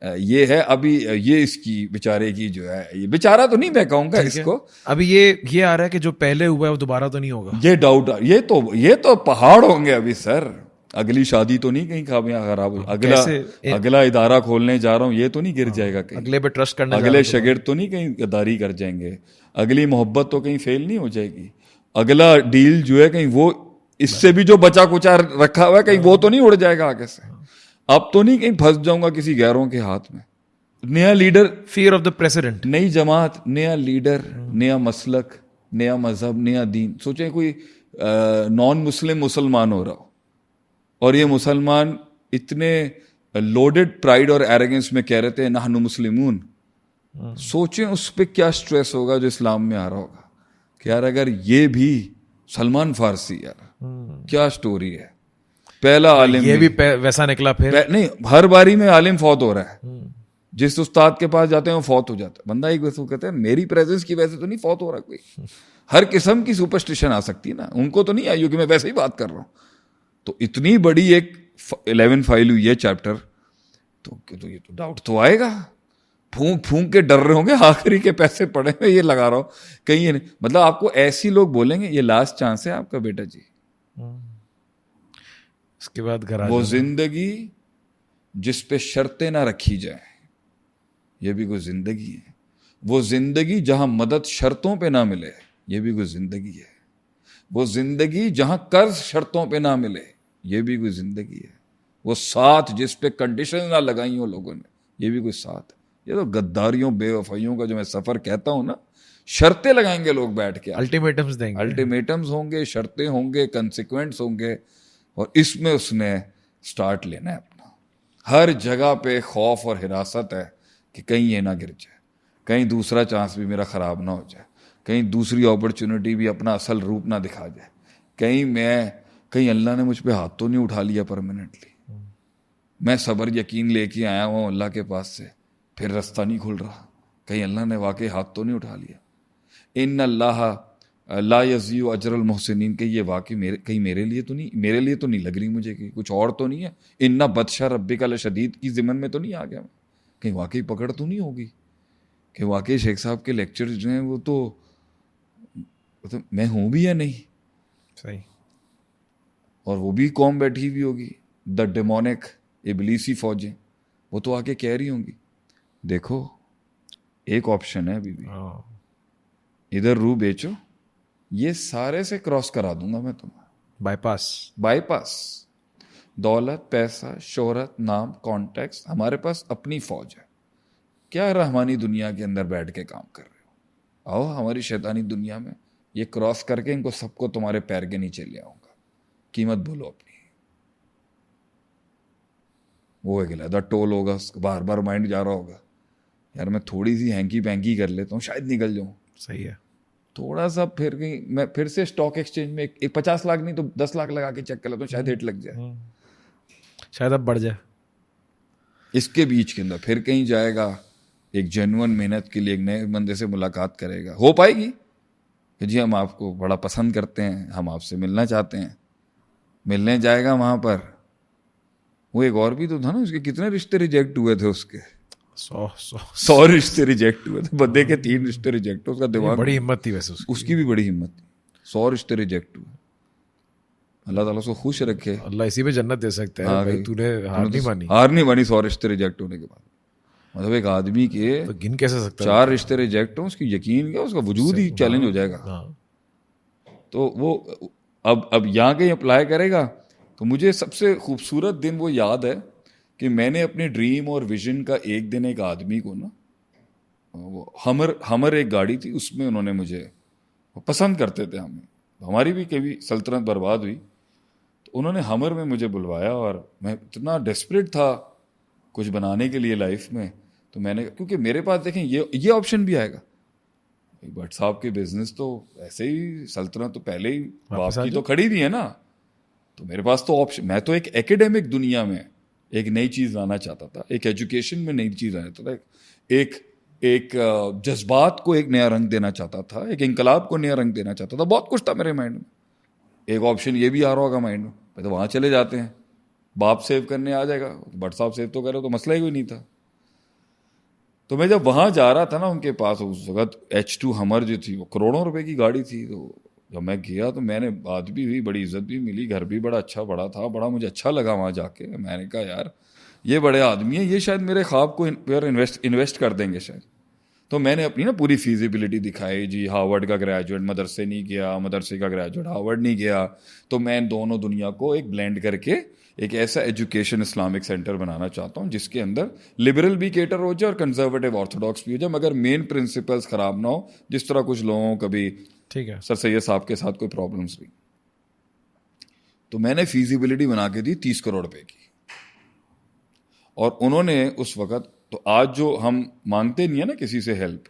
یہ ہے, ابھی یہ اس کی بیچارے کی جو ہے, یہ بیچارہ تو نہیں میں کہوں گا اس کو, ابھی یہ آ رہا ہے کہ جو پہلے ہوا ہے وہ دوبارہ تو نہیں ہوگا. یہ ڈاؤٹ, یہ تو پہاڑ ہوں گے ابھی سر. اگلی شادی تو نہیں کہیں خراب, اگلا ادارہ کھولنے جا رہا ہوں یہ تو نہیں گر جائے گا کہیں, اگلے پہ ٹرسٹ کرنا, اگلے شاگرد تو نہیں کہیں غداری کر جائیں گے, اگلی محبت تو کہیں فیل نہیں ہو جائے گی, اگلا ڈیل جو ہے کہیں وہ اس سے بھی جو بچا کچا رکھا ہوا ہے کہیں وہ تو نہیں اڑ جائے گا آگے سے. اب تو نہیں کہیں پھنس جاؤں گا کسی غیروں کے ہاتھ میں. نیا leader, fear of the president, نئی جماعت, نیا لیڈر, نیا مسلک, نیا مذہب, نیا دین. سوچیں کوئی نان مسلمان ہو رہا ہو, اور یہ مسلمان اتنے لوڈڈ پرائیڈ اور ایروگنس میں کہہ رہے تھے نحن مسلمون. سوچیں اس پہ کیا سٹریس ہوگا جو اسلام میں آ رہا ہوگا کہ یار اگر یہ بھی سلمان فارسی, یار کیا سٹوری ہے. پہلا عالم, یہ بھی ویسا نکلا, پھر نہیں, ہر باری میں عالم فوت ہو رہا ہے. جس استاد کے پاس جاتے ہیں وہ فوت ہو جاتا ہے. بندہ ایک ویسے کہتے ہیں میری پریزنس کی وجہ سے تو نہیں فوت ہو رہا کوئی. ہر قسم کی سپرسٹیشن آ سکتی ہے نا, ان کو تو نہیں آئی, کہ میں ویسے ہی بات کر رہا ہوں. تو اتنی بڑی ایک 11 فائل ہوئی ہے چیپٹر, تو یہ تو ڈاؤٹ تو آئے گا. پھونک کے ڈر رہے ہوں گے, آخری کے پیسے پڑے ہوئے یہ لگا رہا ہوں کہیں یہ نہیں. مطلب آپ کو ایسی لوگ بولیں گے یہ لاسٹ چانس ہے آپ کا بیٹا جی, اس کے بعد گھر وہ زندگی جس پہ شرطیں نہ رکھی جائیں, یہ بھی کوئی زندگی ہے. وہ زندگی جہاں مدد شرطوں پہ نہ ملے, یہ بھی کوئی زندگی ہے. وہ زندگی جہاں قرض شرطوں پہ نہ ملے, یہ بھی کوئی زندگی ہے. وہ ساتھ جس پہ کنڈیشن نہ لگائی ہوں لوگوں نے, یہ بھی کوئی ساتھ. یہ تو غداریوں بے وفائیوں کا جو میں سفر کہتا ہوں نا, شرطیں لگائیں گے لوگ بیٹھ کے, الٹیمیٹمز دیں گے, الٹیمیٹمز ہوں گے, شرطیں ہوں گے, کنسیکوینس ہوں گے, اور اس میں اس نے سٹارٹ لینا ہے اپنا. ہر جگہ پہ خوف اور حراست ہے کہ کہیں یہ نہ گر جائے, کہیں دوسرا چانس بھی میرا خراب نہ ہو جائے, کہیں دوسری اپرچونٹی بھی اپنا اصل روپ نہ دکھا جائے, کہیں اللہ نے مجھ پہ ہاتھ تو نہیں اٹھا لیا پرماننٹلی. میں صبر یقین لے کے آیا ہوں اللہ کے پاس سے, پھر رستہ نہیں کھل رہا, کہیں اللہ نے واقعی ہاتھ تو نہیں اٹھا لیا. ان اللہ لا یضیع اجر المحسنین, کہ یہ واقعی کہیں میرے لیے تو نہیں لگ رہی مجھے کہ کچھ اور تو نہیں ہے. ان بطش ربک لشدید کی ضمن میں تو نہیں آ گیا, کہیں واقعی پکڑ تو نہیں ہوگی کہ واقعی شیخ صاحب کے لیکچر جو ہیں وہ تو میں ہوں بھی یا نہیں. صحیح. اور وہ بھی قوم بیٹھی ہوئی ہوگی, دا ڈیمونک ابلیسی فوجیں, وہ تو آ کے کہہ رہی ہوں گی دیکھو ایک آپشن ہے ابھی بھی, ادھر روح بیچو, یہ سارے سے کراس کرا دوں گا میں تمہیں, بائی پاس. دولت, پیسہ, شہرت, نام, کانٹیکس, ہمارے پاس اپنی فوج ہے. کیا رحمانی دنیا کے اندر بیٹھ کے کام کر رہے ہو, آؤ ہماری شیطانی دنیا میں, یہ کراس کر کے ان کو سب کو تمہارے پیر کے نیچے لے آؤں گا, قیمت بولو اپنی. وہ ایک علیحدہ ٹول ہوگا, بار بار مائنڈ جا رہا ہوگا یار میں تھوڑی سی ہینکی پینکی کر لیتا ہوں شاید نکل جاؤں. صحیح ہے. تھوڑا سا پھر میں پھر سے اسٹاک ایکسچینج میں 50 لاکھ نہیں تو 10 لاکھ لگا کے چیک کر لیتا ہوں, شاید ہٹ لگ جائے, شاید اب بڑھ جائے. اس کے بیچ کے اندر پھر کہیں جائے گا, ایک جینون محنت کے لیے ایک نئے بندے سے ملاقات کرے گا, ہو پائے گی کہ جی ہم آپ کو بڑا پسند کرتے ہیں, ہم آپ سے ملنا چاہتے ہیں, ملنے جائے گا وہاں پر. وہ ایک اور بھی تو تھا نا, اس کے کتنے رشتے ریجیکٹ ہوئے تھے, اس کے 100 رشتے ریجیکٹ ہوئے تھے, بندے کے 3 رشتے ریجیکٹ, اس کا دماغ بڑی ہمت تھی ویسے, اس کی بھی بڑی ہمت تھی. 100 رشتے ریجیکٹ ہوئے. اللہ تعالیٰ کو خوش رکھے, اللہ اسی پہ جنت دے سکتا ہے بھائی, تو نے ہار نہیں مانی 100 رشتے ریجیکٹ ہونے کے بعد. مطلب ایک آدمی کے تو گن کیسے سکتا 4 رشتے ریجیکٹ ہوں, اس کی یقین کیا, اس کا وجود ہی چیلنج ہو جائے گا. تو وہ اب یہاں کہیں اپلائی کرے گا. تو مجھے سب سے خوبصورت دن وہ یاد ہے کہ میں نے اپنے ڈریم اور ویژن کا ایک دن ایک آدمی کو نا, وہ ہمر ایک گاڑی تھی, اس میں انہوں نے مجھے پسند کرتے تھے ہمیں, ہماری بھی کبھی سلطنت برباد ہوئی تو انہوں نے ہمر میں مجھے بلوایا, اور میں اتنا ڈیسپریٹ تھا کچھ بنانے کے لیے لائف میں. تو میں نے, کیونکہ میرے پاس دیکھیں یہ آپشن بھی آئے گا, بٹ صاحب کے بزنس تو ایسے ہی, سلطنت تو پہلے ہی باپ کی تو کھڑی بھی ہے نا, تو میرے پاس تو آپشن, میں تو ایک ایکیڈیمک دنیا میں ایک نئی چیز لانا چاہتا تھا, ایک ایجوکیشن میں نئی چیز لانا چاہتا تھا, ایک جذبات کو ایک نیا رنگ دینا چاہتا تھا, ایک انقلاب کو نیا رنگ دینا چاہتا تھا, بہت کچھ تھا میرے مائنڈ میں. ایک آپشن یہ بھی آ رہا ہوگا مائنڈ میں, تو وہاں چلے جاتے ہیں, باپ سیو کرنے آ جائے گا, بٹ صاحب سیو تو کرے, تو مسئلہ ہی کوئی نہیں تھا. تو میں جب وہاں جا رہا تھا نا ان کے پاس, اس وقت H2 ہمر جو تھی وہ کروڑوں روپے کی گاڑی تھی. تو جب میں گیا تو میں نے بات بھی ہوئی, بڑی عزت بھی ملی, گھر بھی بڑا اچھا بڑا تھا, بڑا مجھے اچھا لگا وہاں جا کے. میں نے کہا یار یہ بڑے آدمی ہیں, یہ شاید میرے خواب کو انویسٹ کر دیں گے شاید. تو میں نے اپنی نا پوری فیزیبلٹی دکھائی, جی ہارورڈ کا گریجویٹ مدرسے نہیں گیا, مدرسے کا گریجویٹ ہارورڈ نہیں گیا, تو میں دونوں دنیا کو ایک بلینڈ کر کے ایک ایسا ایجوکیشن اسلامک سینٹر بنانا چاہتا ہوں جس کے اندر لبرل بھی کیٹر ہو جائے اور کنزرویٹو آرتھوڈاکس بھی ہو جائے, مگر مین پرنسپلس خراب نہ ہو, جس طرح کچھ لوگوں کبھی ٹھیک ہے سر سید صاحب کے ساتھ کوئی پرابلمس بھی. تو میں نے فیزیبلٹی بنا کے دی 30 کروڑ روپے کی, اور انہوں نے اس وقت, تو آج جو ہم مانگتے نہیں ہیں نا کسی سے ہیلپ,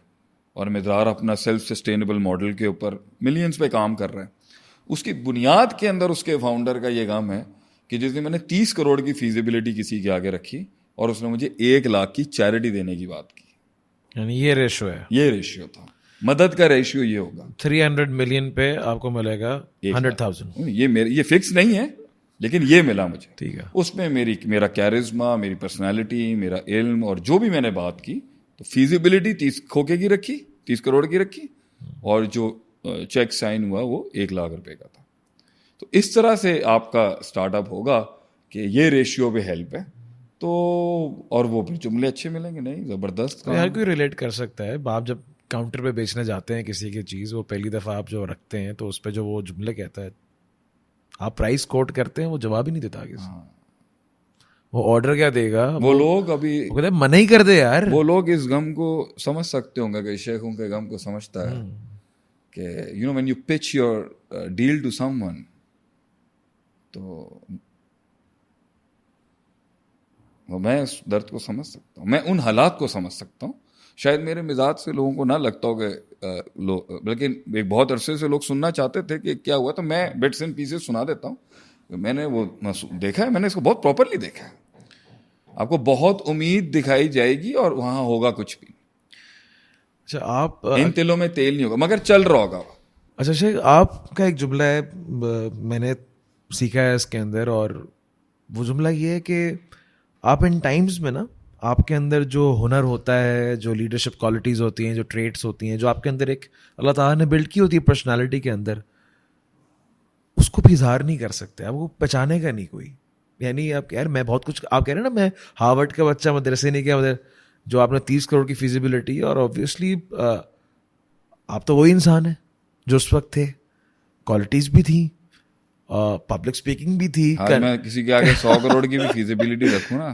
اور مدرار اپنا سیلف سسٹینیبل ماڈل کے اوپر ملینز پہ کام کر رہے ہیں, اس کی بنیاد کے اندر اس کے فاؤنڈر کا یہ کام ہے کہ جس دن میں نے 30 کروڑ کی فیزیبلٹی کسی کے آگے رکھی اور اس نے مجھے 1 لاکھ کی چیریٹی دینے کی بات کی, یعنی یہ ریشو ہے, یہ ریشیو تھا, مدد کا ریشیو یہ ہوگا. 300 ملین پہ آپ کو ملے گا 100,000. یہ فکس نہیں ہے, لیکن یہ ملا مجھے. ٹھیک ہے. اس میں میرا کیرزما, میری پرسنالٹی, میرا علم, اور جو بھی میں نے بات کی, تو فیزیبلٹی 30 کھوکے کی رکھی, 30 کروڑ کی رکھی, اور جو چیک سائن ہوا وہ 1 لاکھ روپے کا تھا. تو اس طرح سے آپ کا اسٹارٹ اپ ہوگا کہ یہ ریشیو پہ ہیلپ ہے, تو اور وہ پھر جملے اچھے ملیں گے. نہیں زبردست, ہر کوئی ریلیٹ کر سکتا ہے. آپ جب کاؤنٹر پہ بیچنے جاتے ہیں کسی کی چیز, وہ پہلی دفعہ آپ جو رکھتے ہیں تو اس پہ جو وہ جملے کہتا ہے, آپ پرائز کوٹ کرتے ہیں, وہ جواب ہی نہیں دیتا آگے سے. وہ آرڈر کیا دے گا, وہ لوگ ابھی وہ کہتے ہیں منع ہی کر دے یار. وہ لوگ اس غم کو سمجھ سکتے ہوں گے کہ شیخوں کے غم کو سمجھتا ہے کہ you know when you pitch your deal to someone, تو میں اس درد کو سمجھ سکتا ہوں, میں ان حالات کو سمجھ سکتا ہوں. شاید میرے مزاج سے لوگوں کو نہ لگتا ہو کہ لیکن ایک بہت عرصے سے لوگ سننا چاہتے تھے کہ کیا ہوا, تو میں بٹس اینڈ پیسز سنا دیتا ہوں. میں نے وہ دیکھا ہے, میں نے اس کو بہت پراپرلی دیکھا ہے. آپ کو بہت امید دکھائی جائے گی اور وہاں ہوگا کچھ بھی. اچھا آپ ان تلوں میں تیل نہیں ہوگا مگر چل رہا ہوگا. اچھا شیخ, آپ کا ایک جملہ ہے میں نے سیکھا ہے اس کے اندر, اور وہ جملہ یہ ہے کہ آپ ان ٹائمز میں نا آپ کے اندر جو ہنر ہوتا ہے, جو لیڈرشپ کوالٹیز ہوتی ہیں, جو ٹریٹس ہوتی ہیں, جو آپ کے اندر ایک اللہ تعالیٰ نے بلڈ کی ہوتی ہے پرسنالٹی کے اندر, اس کو بھی اظہار نہیں کر سکتے, آپ کو پہچانے کا نہیں کوئی. یعنی آپ یار میں بہت کچھ, آپ کہہ رہے ہیں نا میں ہارورڈ کا بچہ, مدرسے نہیں کیا, جو آپ نے 30 کروڑ کی فیزیبلٹی, اور آبویسلی آپ تو وہی انسان ہیں جو اس وقت تھے, کوالٹیز بھی تھیں, پبلک اسپیکنگ بھی تھی. میں کسی کے آگے 100 کروڑ کی بھی فیزیبلٹی رکھوں نا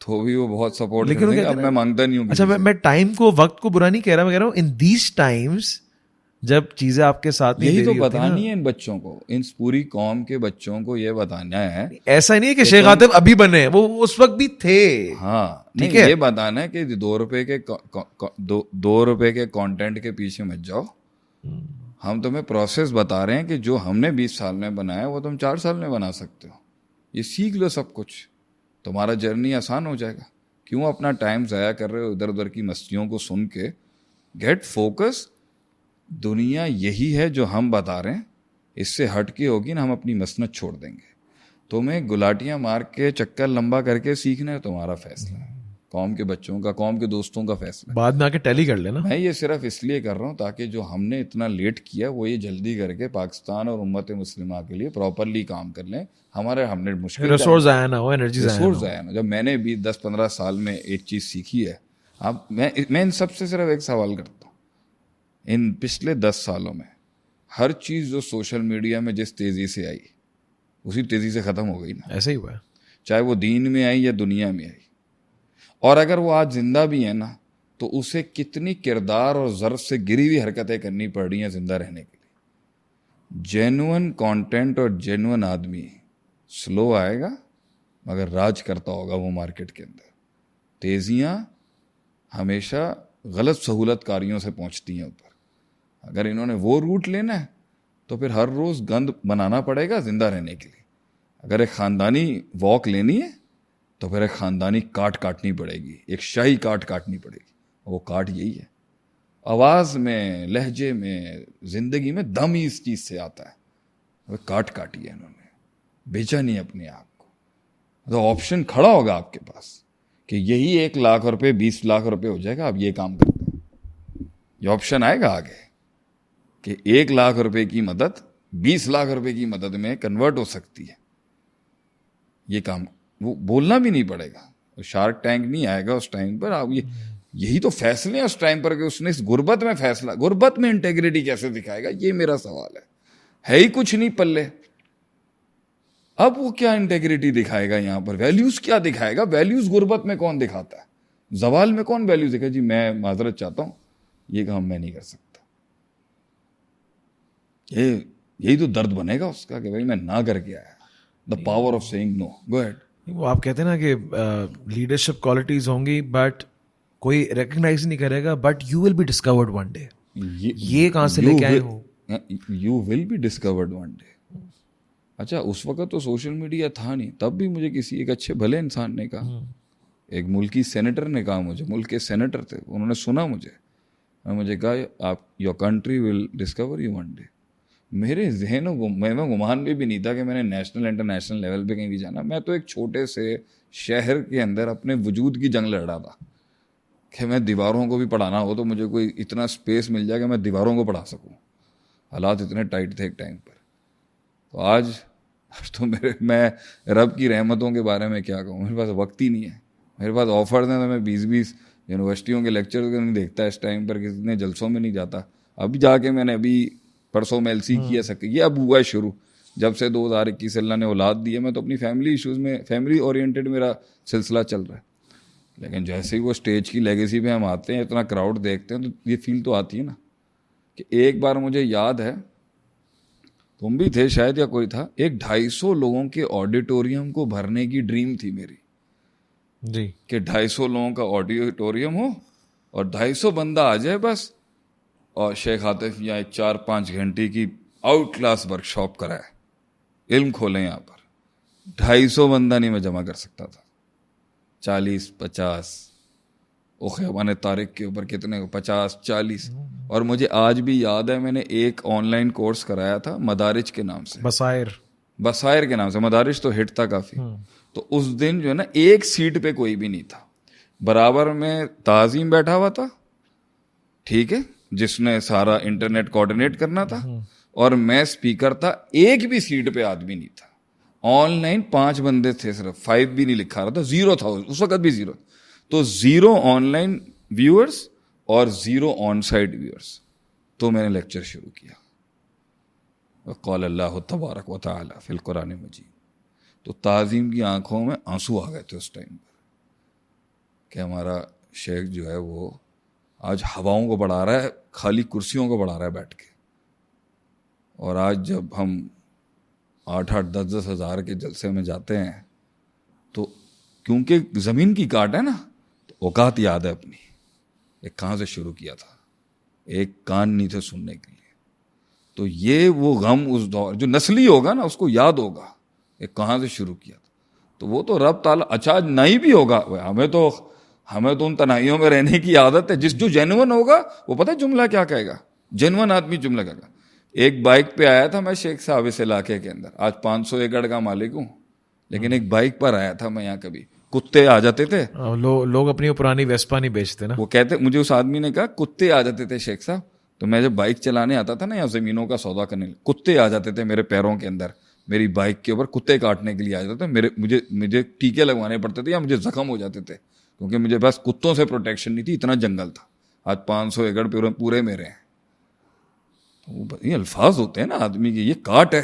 تو بھی وہ بہت سپورٹ کریں گے. اب میں مانگتا نہیں ہوں. اچھا میں ٹائم کو, وقت کو برا نہیں کہہ رہا, میں کہہ رہا ہوں ان دیز ٹائمز جب چیزیں آپ کے ساتھ یہی تو بتانی ہے ان بچوں کو, ان پوری قوم کے بچوں کو یہ بتانا ہے. ایسا نہیں ہے کہ شیخ عاطف ابھی بنے ہیں, وہ اس وقت بھی تھے. ہاں ٹھیک ہے, یہ بتانا ہے کہ 2 روپے کے کانٹینٹ کے پیچھے مت جاؤ. ہم تمہیں پروسیس بتا رہے ہیں کہ جو ہم نے 20 سال میں بنایا وہ تم 4 سال میں بنا سکتے ہو. یہ سیکھ لو سب کچھ, تمہارا جرنی آسان ہو جائے گا. کیوں اپنا ٹائم ضائع کر رہے ہو ادھر ادھر کی مستیوں کو سن کے؟ Get focus. دنیا یہی ہے جو ہم بتا رہے ہیں, اس سے ہٹ کے ہوگی نا ہم اپنی مسنت چھوڑ دیں گے. تمہیں گلاٹیاں مار کے چکر لمبا کر کے سیکھنا ہے, تمہارا فیصلہ ہے, قوم کے بچوں کا, قوم کے دوستوں کا فیصلہ. بعد میں آ کے ٹیلی کر لینا. میں یہ صرف اس لیے کر رہا ہوں تاکہ جو ہم نے اتنا لیٹ کیا وہ یہ جلدی کر کے پاکستان اور امت مسلمہ کے لیے پراپرلی کام کر لیں. ہم نے مشکل ریسورس ضائع نہ ہو, انرجی ضائع نہ. جب میں نے بھی 10-15 سال میں ایک چیز سیکھی ہے, اب میں ان سب سے صرف ایک سوال کرتا ہوں, ان پچھلے 10 سالوں میں ہر چیز جو سوشل میڈیا میں جس تیزی سے آئی اسی تیزی سے ختم ہو گئی نا. ایسا ہی ہوا ہے, چاہے وہ دین میں آئی یا دنیا میں آئی. اور اگر وہ آج زندہ بھی ہے نا تو اسے کتنی کردار اور ضرب سے گری ہوئی حرکتیں کرنی پڑ رہی ہیں زندہ رہنے کے لیے. جینوئن کانٹینٹ اور جینوئن آدمی سلو آئے گا مگر راج کرتا ہوگا وہ مارکیٹ کے اندر. تیزیاں ہمیشہ غلط سہولت کاریوں سے پہنچتی ہیں اوپر. اگر انہوں نے وہ روٹ لینا ہے تو پھر ہر روز گند بنانا پڑے گا زندہ رہنے کے لیے. اگر ایک خاندانی واک لینی ہے تو پھر ایک خاندانی کاٹنی پڑے گی, ایک شاہی کاٹنی پڑے گی. وہ کاٹ یہی ہے, آواز میں, لہجے میں, زندگی میں دم ہی اس چیز سے آتا ہے. وہ کاٹی ہے انہوں نے, بیچا نہیں اپنے آپ کو. تو آپشن کھڑا ہوگا آپ کے پاس کہ یہی 1 لاکھ روپے 20 لاکھ روپے ہو جائے گا, آپ یہ کام کرتے ہیں. یہ آپشن آئے گا آگے کہ 1 لاکھ روپے کی مدد 20 لاکھ روپے کی مدد میں کنورٹ ہو سکتی ہے. یہ کام وہ بولنا بھی نہیں پڑے گا. شارک ٹینک نہیں آئے گا اس ٹائم پر. آپ یہی تو فیصلے ہیں اس ٹائم پر کہ اس نے اس غربت میں فیصلہ, غربت میں انٹیگریٹی کیسے دکھائے گا, یہ میرا سوال ہے ہی کچھ نہیں پلے. اب وہ کیا انٹیگریٹی دکھائے گا یہاں پر, ویلیوز کیا دکھائے گا؟ ویلیوز غربت میں کون دکھاتا ہے؟ زوال میں کون ویلیوز دکھائے؟ جی میں معذرت چاہتا ہوں, یہ کام میں نہیں کر سکتا. یہی تو درد بنے گا اس کا کہ بھائی میں نہ کر کے آیا. The power of saying no. Go ahead. وہ آپ کہتے ہیں نا کہ لیڈرشپ کوالٹیز ہوں گی بٹ کوئی ریکگنائز نہیں کرے گا, but you will be discovered one day. یہ کہاں سے لے کے آئے ہو؟ You will be discovered one day. اچھا اس وقت تو سوشل میڈیا تھا نہیں, تب بھی مجھے کسی ایک اچھے بھلے انسان نے کہا, ایک ملکی سینیٹر نے کہا مجھے, ملک کے سینیٹر تھے, انہوں نے سنا مجھے کہا آپ your country will discover you one day. میرے ذہن میں گمان بھی نہیں تھا کہ میں نے نیشنل انٹرنیشنل لیول پہ کہیں بھی جانا. میں تو ایک چھوٹے سے شہر کے اندر اپنے وجود کی جنگ لڑ رہا تھا کہ میں دیواروں کو بھی پڑھانا ہو تو مجھے کوئی اتنا اسپیس مل جائے کہ میں دیواروں کو پڑھا سکوں. حالات اتنے ٹائٹ تھے ایک ٹائم پر. تو آج تو میں رب کی رحمتوں کے بارے میں کیا کہوں, میرے پاس وقت ہی نہیں ہے. میرے پاس آفرز ہیں تو میں 20 یونیورسٹیوں کے لیکچر نہیں دیکھتا اس ٹائم پر, کسی نے جلسوں میں نہیں جاتا. ابھی جا کے میں نے ابھی پرسوں میں LC کیا سکے, یہ اب ہوا ہے شروع. جب سے 2021 سے اللہ نے اولاد دی ہے میں تو اپنی فیملی ایشوز میں فیملی اورینٹڈ میرا سلسلہ چل رہا ہے. لیکن جیسے ہی وہ اسٹیج کی لیگیسی پہ ہم آتے ہیں, اتنا کراؤڈ دیکھتے ہیں, تو یہ فیل تو آتی ہے نا کہ ایک بار مجھے یاد ہے, تم بھی تھے شاید یا کوئی تھا, ایک 250 لوگوں کے آڈیٹوریم کو بھرنے کی ڈریم تھی میری جی, کہ 250 لوگوں کا آڈیٹوریم ہو اور 250 بندہ آ جائے بس, اور شیخ عاطف یہاں ایک 4-5 گھنٹے کی آؤٹ کلاس ورک شاپ کرائے, علم کھولیں یہاں پر. 250 بندہ نہیں میں جمع کر سکتا تھا, 40-50, وہ خیابان طارق کے اوپر کتنے 50-40. اور مجھے آج بھی یاد ہے میں نے ایک آن لائن کورس کرایا تھا مدارج کے نام سے, بصائر کے نام سے. مدارج تو ہٹ تھا کافی. تو اس دن جو ہے نا ایک سیٹ پہ کوئی بھی نہیں تھا, برابر میں تعظیم بیٹھا ہوا تھا, ٹھیک ہے, جس نے سارا انٹرنیٹ کوآرڈینیٹ کرنا تھا, اور میں اسپیکر تھا. ایک بھی سیٹ پہ آدمی نہیں تھا. آن لائن 5 بندے تھے صرف, 5 بھی نہیں لکھا رہا تھا, 0 تھا اس وقت بھی 0. تو 0 آن لائن ویورز اور 0 آن سائٹ ویورز. تو میں نے لیکچر شروع کیا, قال اللہ تبارک و تعالی فی القرآن مجید. تو تعظیم کی آنکھوں میں آنسو آ گئے تھے اس ٹائم پر کہ ہمارا شیخ جو ہے وہ آج ہواؤں کو بڑھا رہا ہے, خالی کرسیوں کو بڑھا رہا ہے بیٹھ کے. اور آج جب ہم 8-8, 10-10 ہزار کے جلسے میں جاتے ہیں تو کیونکہ زمین کی کاٹ ہے نا, تو اوقات یاد ہے اپنی, ایک کہاں سے شروع کیا تھا, ایک کان نہیں تھے سننے کے لیے. تو یہ وہ غم اس دور جو نسلی ہوگا نا اس کو یاد ہوگا, ایک کہاں سے شروع کیا تھا. تو وہ تو رب تعالیٰ اچھا نہیں بھی ہوگا, ہمیں تو ان تنہائیوں میں رہنے کی عادت ہے. جو جینون ہوگا وہ پتہ جملہ کیا کہے گا, جینون آدمی جملہ کہے گا. ایک بائک پہ آیا تھا میں شیخ صاحب اس علاقے کے اندر, آج 500 ایکڑ کا مالک ہوں, لیکن ایک بائک پر آیا تھا میں یہاں. کبھی کتے آ جاتے تھے, لوگ اپنی پرانی ویسپا نہیں بیچتے نا, وہ کہتے, مجھے اس آدمی نے کہا کتے آ جاتے تھے شیخ صاحب. تو میں جب بائک چلانے آتا تھا نا یا زمینوں کا سودا کرنے, کتے آ جاتے تھے میرے پیروں کے اندر, میری بائک کے اوپر کتے کاٹنے کے لیے آ جاتے تھے. مجھے ٹیکے لگوانے پڑتے تھے یا مجھے زخم ہو جاتے تھے, کیونکہ مجھے بس کتوں سے پروٹیکشن نہیں تھی, اتنا جنگل تھا. آج 500 ایکڑ پورے میرے ہیں. یہ الفاظ ہوتے ہیں نا آدمی کے, یہ کاٹ ہے.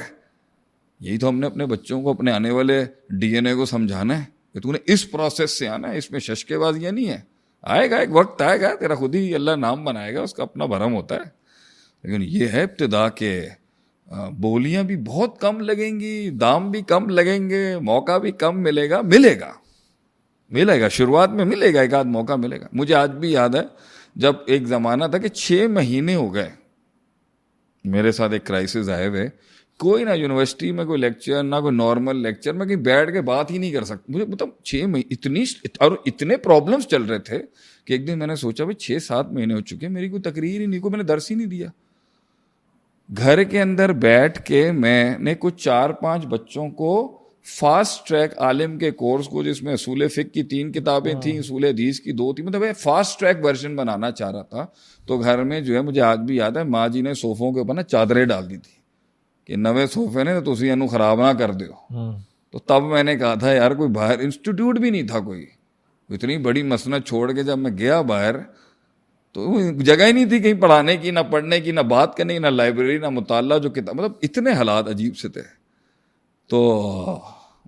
یہی تو ہم نے اپنے بچوں کو, اپنے آنے والے ڈی این اے کو سمجھانا ہے کہ تو نے اس پروسیس سے آنا ہے, اس میں ششکے بازیاں نہیں ہے. آئے گا ایک وقت, آئے گا تیرا خود ہی اللہ نام بنائے گا, اس کا اپنا بھرم ہوتا ہے. لیکن یہ ہے ابتدا کے بولیاں بھی بہت کم لگیں گی, دام بھی کم لگیں گے, موقع بھی کم ملے گا, شروعات میں ملے گا, ایک آدھ موقع ملے گا. مجھے آج بھی یاد ہے جب ایک زمانہ تھا کہ 6 مہینے ہو گئے میرے ساتھ ایک کرائسس آئے ہوئے, کوئی نہ یونیورسٹی میں کوئی لیکچر, نہ کوئی نارمل لیکچر, میں کہیں بیٹھ کے بات ہی نہیں کر سکتا. مجھے مطلب 6 مہینے اور اتنے پرابلمس چل رہے تھے کہ ایک دن میں نے سوچا بھائی 6-7 مہینے ہو چکے, میری کوئی تقریر ہی نہیں, کوئی میں نے درس ہی نہیں دیا. گھر کے اندر بیٹھ کے میں نے کچھ 4-5 بچوں کو فاسٹ ٹریک عالم کے کورس کو, جس میں اصول فقہ کی 3 کتابیں تھیں, اصول حدیث کی 2 تھیں, مطلب فاسٹ ٹریک ورژن بنانا چاہ رہا تھا. تو گھر میں جو ہے مجھے آج بھی یاد ہے ماں جی نے صوفوں کے اوپر نا چادریں ڈال دی تھی کہ نوے صوفے نے تو اسی انو خراب نہ کر دیو. تو تب میں نے کہا تھا یار کوئی باہر انسٹیٹیوٹ بھی نہیں تھا, کوئی اتنی بڑی مسند چھوڑ کے جب میں گیا باہر تو جگہ ہی نہیں تھی کہیں پڑھانے کی, نہ پڑھنے کی, نہ بات کرنے کی, نہ لائبریری, نہ مطالعہ, جو کتاب, مطلب اتنے حالات عجیب سے تھے. تو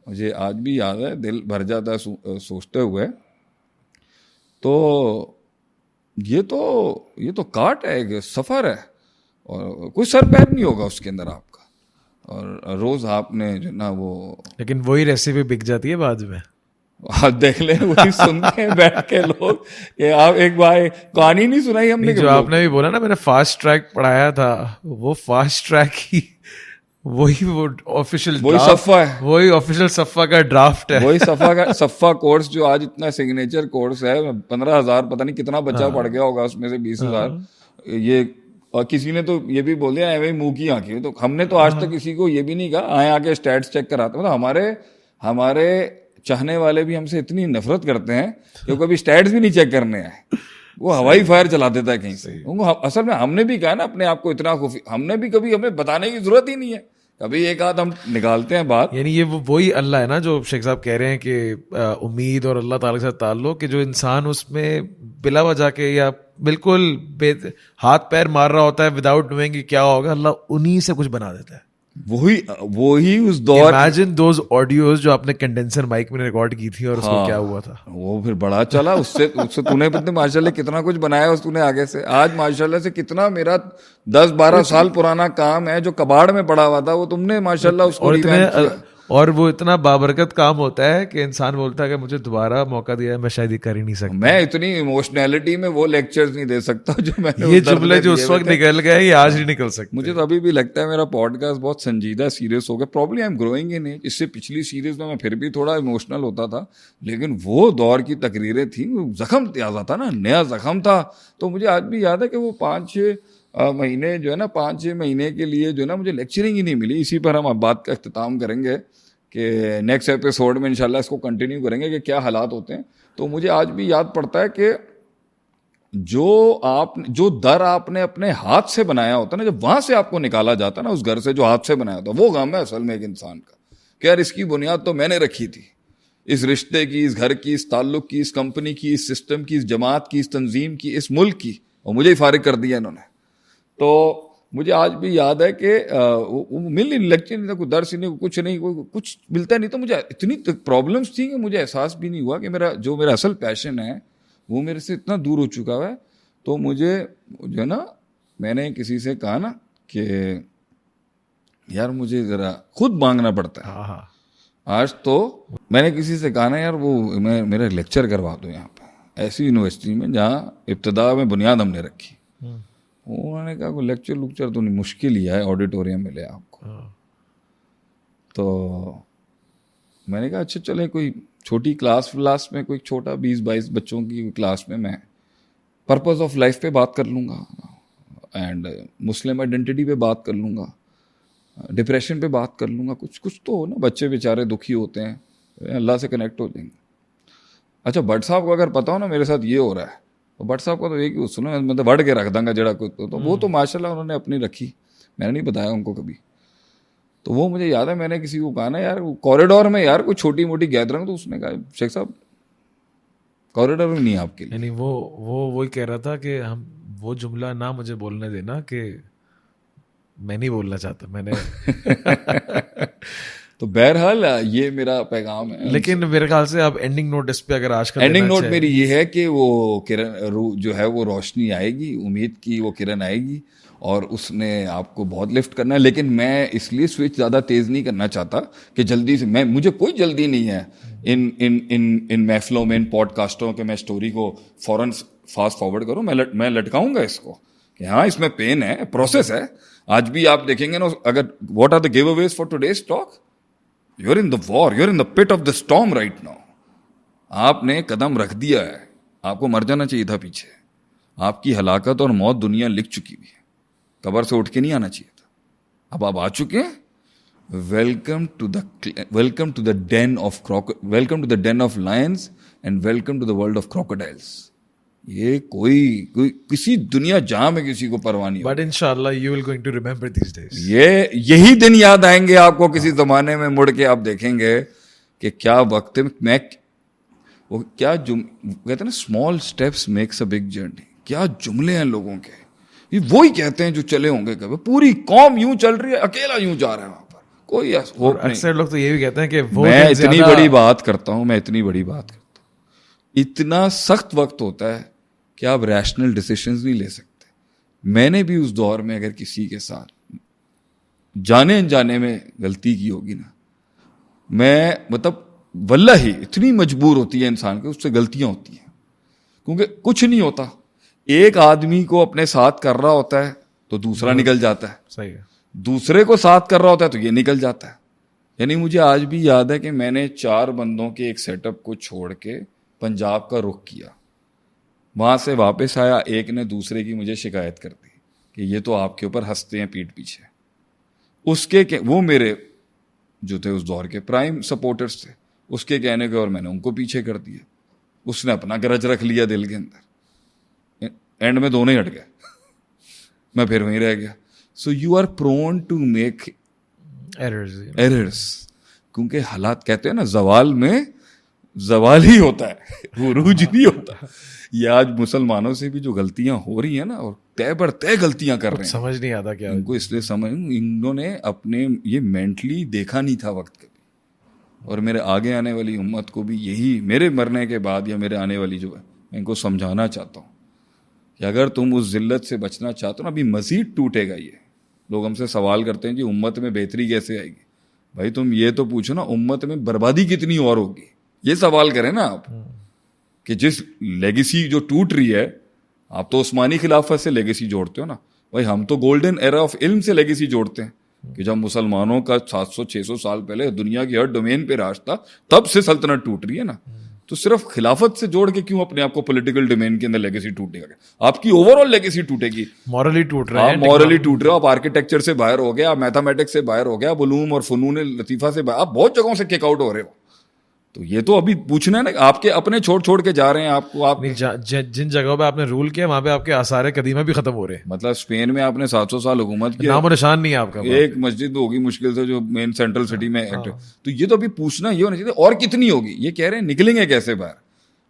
مجھے آج بھی یاد ہے, دل بھر جاتا ہے سوچتے ہوئے. تو یہ تو کاٹ ہے, ایک سفر ہے, اور کوئی سر پیر نہیں ہوگا اس کے اندر آپ کا. اور روز آپ نے جو نا وہ, لیکن وہی ریسیپی بک جاتی ہے بعد میں, آپ دیکھ لیں وہی سنتے ہیں بیٹھ کے لوگ کہ آپ ایک بار کہانی نہیں سنائی ہم نے, جو آپ نے بھی بولا نا میں نے فاسٹ ٹریک پڑھایا تھا, وہ فاسٹ ٹریک ہی وہی وہ آفیشیل صفحہ ہے, وہی آفیشیل صفحہ کا ڈرافٹ ہے, وہی صفحہ کورس جو آج اتنا سگنیچر کورس ہے. 15,000 پتہ نہیں کتنا بچہ پڑھ گیا ہوگا, اس میں سے 20,000 یہ. اور کسی نے تو یہ بھی بول دیا ایویں منہ کی آنکھیں. تو ہم نے تو آج تک کسی کو یہ بھی نہیں کہا آئے آ کے اسٹیٹس چیک کراتے. مطلب ہمارے چاہنے والے بھی ہم سے اتنی نفرت کرتے ہیں کہ کبھی اسٹیٹس بھی نہیں چیک کرنے آئے, وہ ہوائی فائر چلا دیتا ہے کہیں سے. اصل میں ہم نے بھی کہا نا اپنے آپ کو اتنا خوفی, ہم نے بھی کبھی ہمیں بتانے کی ضرورت ہی نہیں ہے, کبھی ایک آدھ ہم نکالتے ہیں بات. یعنی یہ وہی اللہ ہے نا جو شیخ صاحب کہہ رہے ہیں کہ امید اور اللہ تعالیٰ کے ساتھ تعلق, کہ جو انسان اس میں بلا وجہ کے یا بالکل ہاتھ پیر مار رہا ہوتا ہے وداؤٹ نوئنگ کہ کیا ہوگا, اللہ انہی سے کچھ بنا دیتا ہے. وہی اس دور. Imagine those audios جو آپ نے کنڈینسر مائک میں ریکارڈ کی تھی اور اس کو کیا ہوا تھا. وہ پھر بڑا چلا. اس سے تو نے ماشاء اللہ کتنا کچھ بنایا اس نے آگے سے. آج ماشاء اللہ سے کتنا میرا 10-12 سال پرانا کام ہے جو کباڑ میں پڑا ہوا تھا, وہ تم نے ماشاء اللہ اس کو ریویمپ کیا. اور وہ اتنا بابرکت کام ہوتا ہے کہ انسان بولتا ہے کہ مجھے دوبارہ موقع دیا, میں شاید یہ کر ہی نہیں سکتا. میں اتنی ایموشنلٹی میں وہ لیکچرز نہیں دے سکتا جو میں نے. یہ جملے جو اس وقت نکل گئے یہ آج نہیں نکل سکتے. مجھے تو ابھی بھی لگتا ہے میرا پوڈ کاسٹ بہت سنجیدہ سیریس ہو گیا. Probably I am growing in age. اس سے پچھلی سیریز میں پھر بھی تھوڑا ایموشنل ہوتا تھا, لیکن وہ دور کی تقریریں تھیں, زخم تازہ تھا نا, نیا زخم تھا. تو مجھے آج بھی یاد ہے کہ وہ 5-6 مہینے جو ہے نا, 5-6 مہینے کے لیے جو ہے نا مجھے لیکچرنگ ہی نہیں ملی. اسی پر ہم اب بات کا اختتام کریں گے کہ نیکسٹ ایپیسوڈ میں انشاءاللہ اس کو کنٹینیو کریں گے کہ کیا حالات ہوتے ہیں. تو مجھے آج بھی یاد پڑتا ہے کہ جو در آپ نے اپنے ہاتھ سے بنایا ہوتا ہے نا, جب وہاں سے آپ کو نکالا جاتا ہے نا, اس گھر سے جو ہاتھ سے بنایا ہوتا ہے, وہ غم ہے اصل میں ایک انسان کا کہ یار اس کی بنیاد تو میں نے رکھی تھی, اس رشتے کی, اس گھر کی, اس تعلق کی, اس کمپنی کی, اس سسٹم کی, اس جماعت کی, اس تنظیم کی, اس ملک کی, اور مجھے ہی فارغ کر دیا انہوں نے. تو مجھے آج بھی یاد ہے کہ مل نہیں لیکچر نہیں تھا, کوئی درس نہیں, کچھ نہیں, کچھ ملتا نہیں. تو مجھے اتنی پرابلمس تھیں کہ مجھے احساس بھی نہیں ہوا کہ میرا اصل پیشن ہے وہ میرے سے اتنا دور ہو چکا ہے. تو مجھے جو ہے نا, میں نے کسی سے کہا نا کہ یار مجھے ذرا خود مانگنا پڑتا ہے. آج تو میں نے کسی سے کہا نا یار وہ میرا لیکچر کروا دو یہاں پہ ایسی یونیورسٹی میں جہاں ابتدا میں بنیاد ہم نے رکھی. انہوں نے کہا کوئی لیکچر تو نہیں, مشکل ہی ہے آڈیٹوریم ملے آپ کو. تو میں نے کہا اچھا چلے کوئی چھوٹی کلاس میں کوئی چھوٹا 20-22 بچوں کی کلاس میں پرپز آف لائف پہ بات کر لوں گا, اینڈ مسلم آئیڈینٹی پہ بات کر لوں گا, ڈپریشن پہ بات کر لوں گا. کچھ تو ہو نا, بچے بیچارے دکھی ہوتے ہیں, اللہ سے کنیکٹ ہو جائیں گے. اچھا بٹ صاحب کو اگر پتا ہو نا میرے ساتھ یہ ہو رہا ہے, تو بٹ صاحب کا تو ایک ہی سنو, میں تو وڑ کے رکھ دوں گا جڑا کوئی. تو وہ تو ماشاء اللہ انہوں نے اپنی رکھی, میں نے نہیں بتایا ان کو کبھی. تو وہ مجھے یاد ہے میں نے کسی کو کہا نا یار کوریڈور میں یار کوئی چھوٹی موٹی گیدرنگ, تو اس نے کہا شیخ صاحب کوریڈور میں نہیں آپ کے لیے. یعنی وہی کہہ رہا تھا کہ ہم وہ جملہ نہ مجھے بولنے دینا کہ میں نہیں بولنا چاہتا میں نے. تو بہرحال یہ میرا پیغام ہے. لیکن میرے خیال سے اب اینڈنگ نوٹ اس پہ اگر آج کا اینڈنگ نوٹ میری یہ ہے کہ وہ کرن جو ہے وہ روشنی آئے گی, امید کی وہ کرن آئے گی, اور اس نے آپ کو بہت لفٹ کرنا ہے. لیکن میں اس لیے سوئچ زیادہ تیز نہیں کرنا چاہتا کہ جلدی سے مجھے کوئی جلدی نہیں ہے ان محفلوں میں, ان پوڈ کاسٹوں کہ میں اسٹوری کو فوراً فاسٹ فارورڈ کروں. میں لٹکاؤں گا اس کو کہ ہاں اس میں پین ہے, پروسیس ہے. آج بھی آپ دیکھیں گے نا, اگر what are the giveaways for today's talk, you are in the war, you are in the pit of the storm right now. آپ نے قدم رکھ دیا ہے, آپ کو مر جانا چاہیے تھا پیچھے. آپ کی ہلاکت اور موت دنیا لکھ چکی ہوئی ہے, قبر سے اٹھ کے نہیں آنا چاہیے تھا. اب آپ آ چکے ہیں. Welcome to the den of lions and welcome to the world of crocodiles. یہ کوئی کسی دنیا جہاں میں کسی کو پرواہ نہیں. بٹ انشاءاللہ you will going to remember these days. یہی دن یاد آئیں گے آپ کو کسی زمانے میں, مڑ کے آپ دیکھیں گے کہ کیا وقت ہے. وہ کیا کہتے ہیں نا, small steps makes a big journey. کیا جملے ہیں لوگوں کے, یہ وہی کہتے ہیں جو چلے ہوں گے کبھی. پوری قوم یوں چل رہی ہے, اکیلا یوں جا رہا ہے وہاں پر, کوئی اکثر لوگ تو یہ بھی کہتے ہیں کہ میں اتنی بڑی بات کرتا ہوں, اتنا سخت وقت ہوتا ہے کہ آپ ریشنل ڈیسیشنز نہیں لے سکتے. میں نے بھی اس دور میں اگر کسی کے ساتھ جانے انجانے میں غلطی کی ہوگی نا, میں مطلب واللہ ہی اتنی مجبور ہوتی ہے انسان کے, اس سے غلطیاں ہوتی ہیں کیونکہ کچھ نہیں ہوتا. ایک آدمی کو اپنے ساتھ کر رہا ہوتا ہے تو دوسرا نکل جاتا ہے, صحیح ہے, دوسرے کو ساتھ کر رہا ہوتا ہے تو یہ نکل جاتا ہے. یعنی مجھے آج بھی یاد ہے کہ میں نے 4 بندوں کے ایک سیٹ اپ کو چھوڑ کے پنجاب کا رخ کیا, وہاں سے واپس آیا, ایک نے دوسرے کی مجھے شکایت کر دی کہ یہ تو آپ کے اوپر ہنستے ہیں پیٹھ پیچھے. اس کے وہ میرے جو تھے اس دور کے پرائم سپورٹرز تھے, اس کے کہنے کے اور میں نے ان کو پیچھے کر دیا. اس نے اپنا گرج رکھ لیا دل کے اندر, اینڈ میں دونوں ہی ہٹ گئے, میں پھر وہیں رہ گیا. So you are prone to make errors, کیونکہ حالات کہتے ہیں نا زوال میں زوال ہی ہوتا ہے, عروج نہیں ہوتا. یہ آج مسلمانوں سے بھی جو غلطیاں ہو رہی ہیں نا, اور طے بر طے غلطیاں کر رہے ہیں, سمجھ نہیں آتا کیا ان کو اس لیے انہوں نے اپنے یہ مینٹلی دیکھا نہیں تھا وقت کبھی. اور میرے آگے آنے والی امت کو بھی یہی, میرے مرنے کے بعد یا میرے آنے والی جو ہے, میں ان کو سمجھانا چاہتا ہوں کہ اگر تم اس ذلت سے بچنا چاہتے ہو نا, ابھی مزید ٹوٹے گا یہ. لوگ ہم سے سوال کرتے ہیں جی امت میں بہتری کیسے آئے گی. بھائی تم یہ تو پوچھو نا امت میں بربادی کتنی اور ہوگی, یہ سوال کریں نا آپ, کہ جس لیگیسی جو ٹوٹ رہی ہے, آپ تو عثمانی خلافت سے لیگیسی جوڑتے ہو نا, بھائی ہم تو گولڈن ایرا آف علم سے لیگیسی جوڑتے ہیں, کہ جب مسلمانوں کا 700-600 سال پہلے دنیا کی ہر ڈومین پہ راج تھا, تب سے سلطنت ٹوٹ رہی ہے نا. تو صرف خلافت سے جوڑ کے کیوں اپنے آپ کو پولیٹیکل ڈومین کے اندر لیگیسی ٹوٹے گا؟ آپ کی اوور آل لیگیسی ٹوٹے گی. مورلی ٹوٹ رہے ہیں, مورلی ٹوٹ رہے ہو آپ, آرکیٹیکچر سے باہر ہو گیا, آپ میتھمیٹکس سے باہر ہو گیا, آپ علوم اور فنون لطیفہ سے باہر, آپ بہت جگہوں سے کک آؤٹ ہو رہے ہو. تو یہ تو ابھی پوچھنا ہے نا, آپ کے اپنے چھوڑ کے جا رہے ہیں آپ کو. آپ جن جگہوں پہ آپ نے رول کیا وہاں پہ آپ کے آثار قدیمہ بھی ختم ہو رہے ہیں. مطلب اسپین میں آپ نے 700 سال حکومت کی, نام و نشان نہیں ہے آپ کا, ایک مسجد ہوگی مشکل سے جو مین سینٹرل سٹی میں. تو یہ تو ابھی پوچھنا یہ ہونا چاہیے اور کتنی ہوگی. یہ کہہ رہے ہیں نکلیں گے کیسے باہر.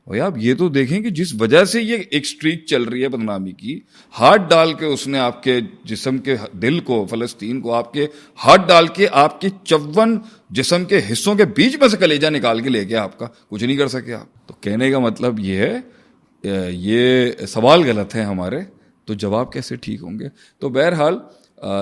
اور آپ یہ تو دیکھیں کہ جس وجہ سے یہ ایک سٹریک چل رہی ہے بدنامی کی, ہاتھ ڈال کے اس نے آپ کے جسم کے دل کو, فلسطین کو آپ کے ہاتھ ڈال کے آپ کے 54 جسم کے حصوں کے بیچ میں سے کلیجہ نکال کے لے گیا, آپ کا کچھ نہیں کر سکے آپ. تو کہنے کا مطلب یہ ہے, یہ سوال غلط ہے ہمارے, تو جواب کیسے ٹھیک ہوں گے. تو بہرحال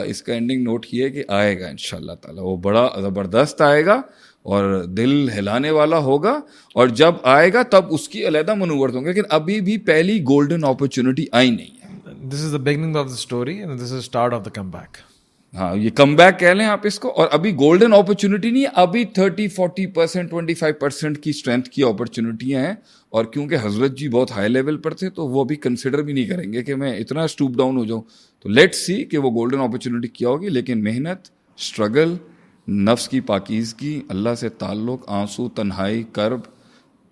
اس کا اینڈنگ نوٹ یہ ہے کہ آئے گا انشاءاللہ تعالی, وہ بڑا زبردست آئے گا اور دل ہلانے والا ہوگا, اور جب آئے گا تب اس کی علیحدہ منورت ہوں گے. لیکن ابھی بھی پہلی گولڈن اپرچونٹی آئی نہیں ہے. This is the beginning of the story and this is start of the comeback. ہاں, یہ کم بیک کہہ لیں آپ اس کو. اور ابھی گولڈن اپرچونٹی نہیں ہے, ابھی 30-40%, 25% کی اسٹرینتھ کی اپرچونٹیاں ہیں. اور کیونکہ حضرت جی بہت ہائی لیول پر تھے, تو وہ ابھی کنسیڈر بھی نہیں کریں گے کہ میں اتنا اسٹوپ ڈاؤن ہو جاؤں. تو لیٹ سی کہ وہ گولڈن اپرچونٹی کیا ہوگی. لیکن محنت, اسٹرگل, نفس کی پاکیزگی, اللہ سے تعلق, آنسو, تنہائی, کرب,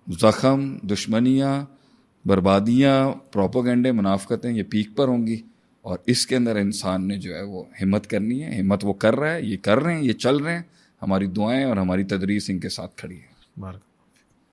زخم, دشمنیاں, بربادیاں, پروپیگنڈے, منافقتیں, یہ پیک پر ہوں گی. اور اس کے اندر انسان نے جو ہے وہ ہمت کرنی ہے. ہمت وہ کر رہا ہے, یہ کر رہے ہیں, یہ چل رہے ہیں. ہماری دعائیں اور ہماری تدریس ان کے ساتھ کھڑی ہے.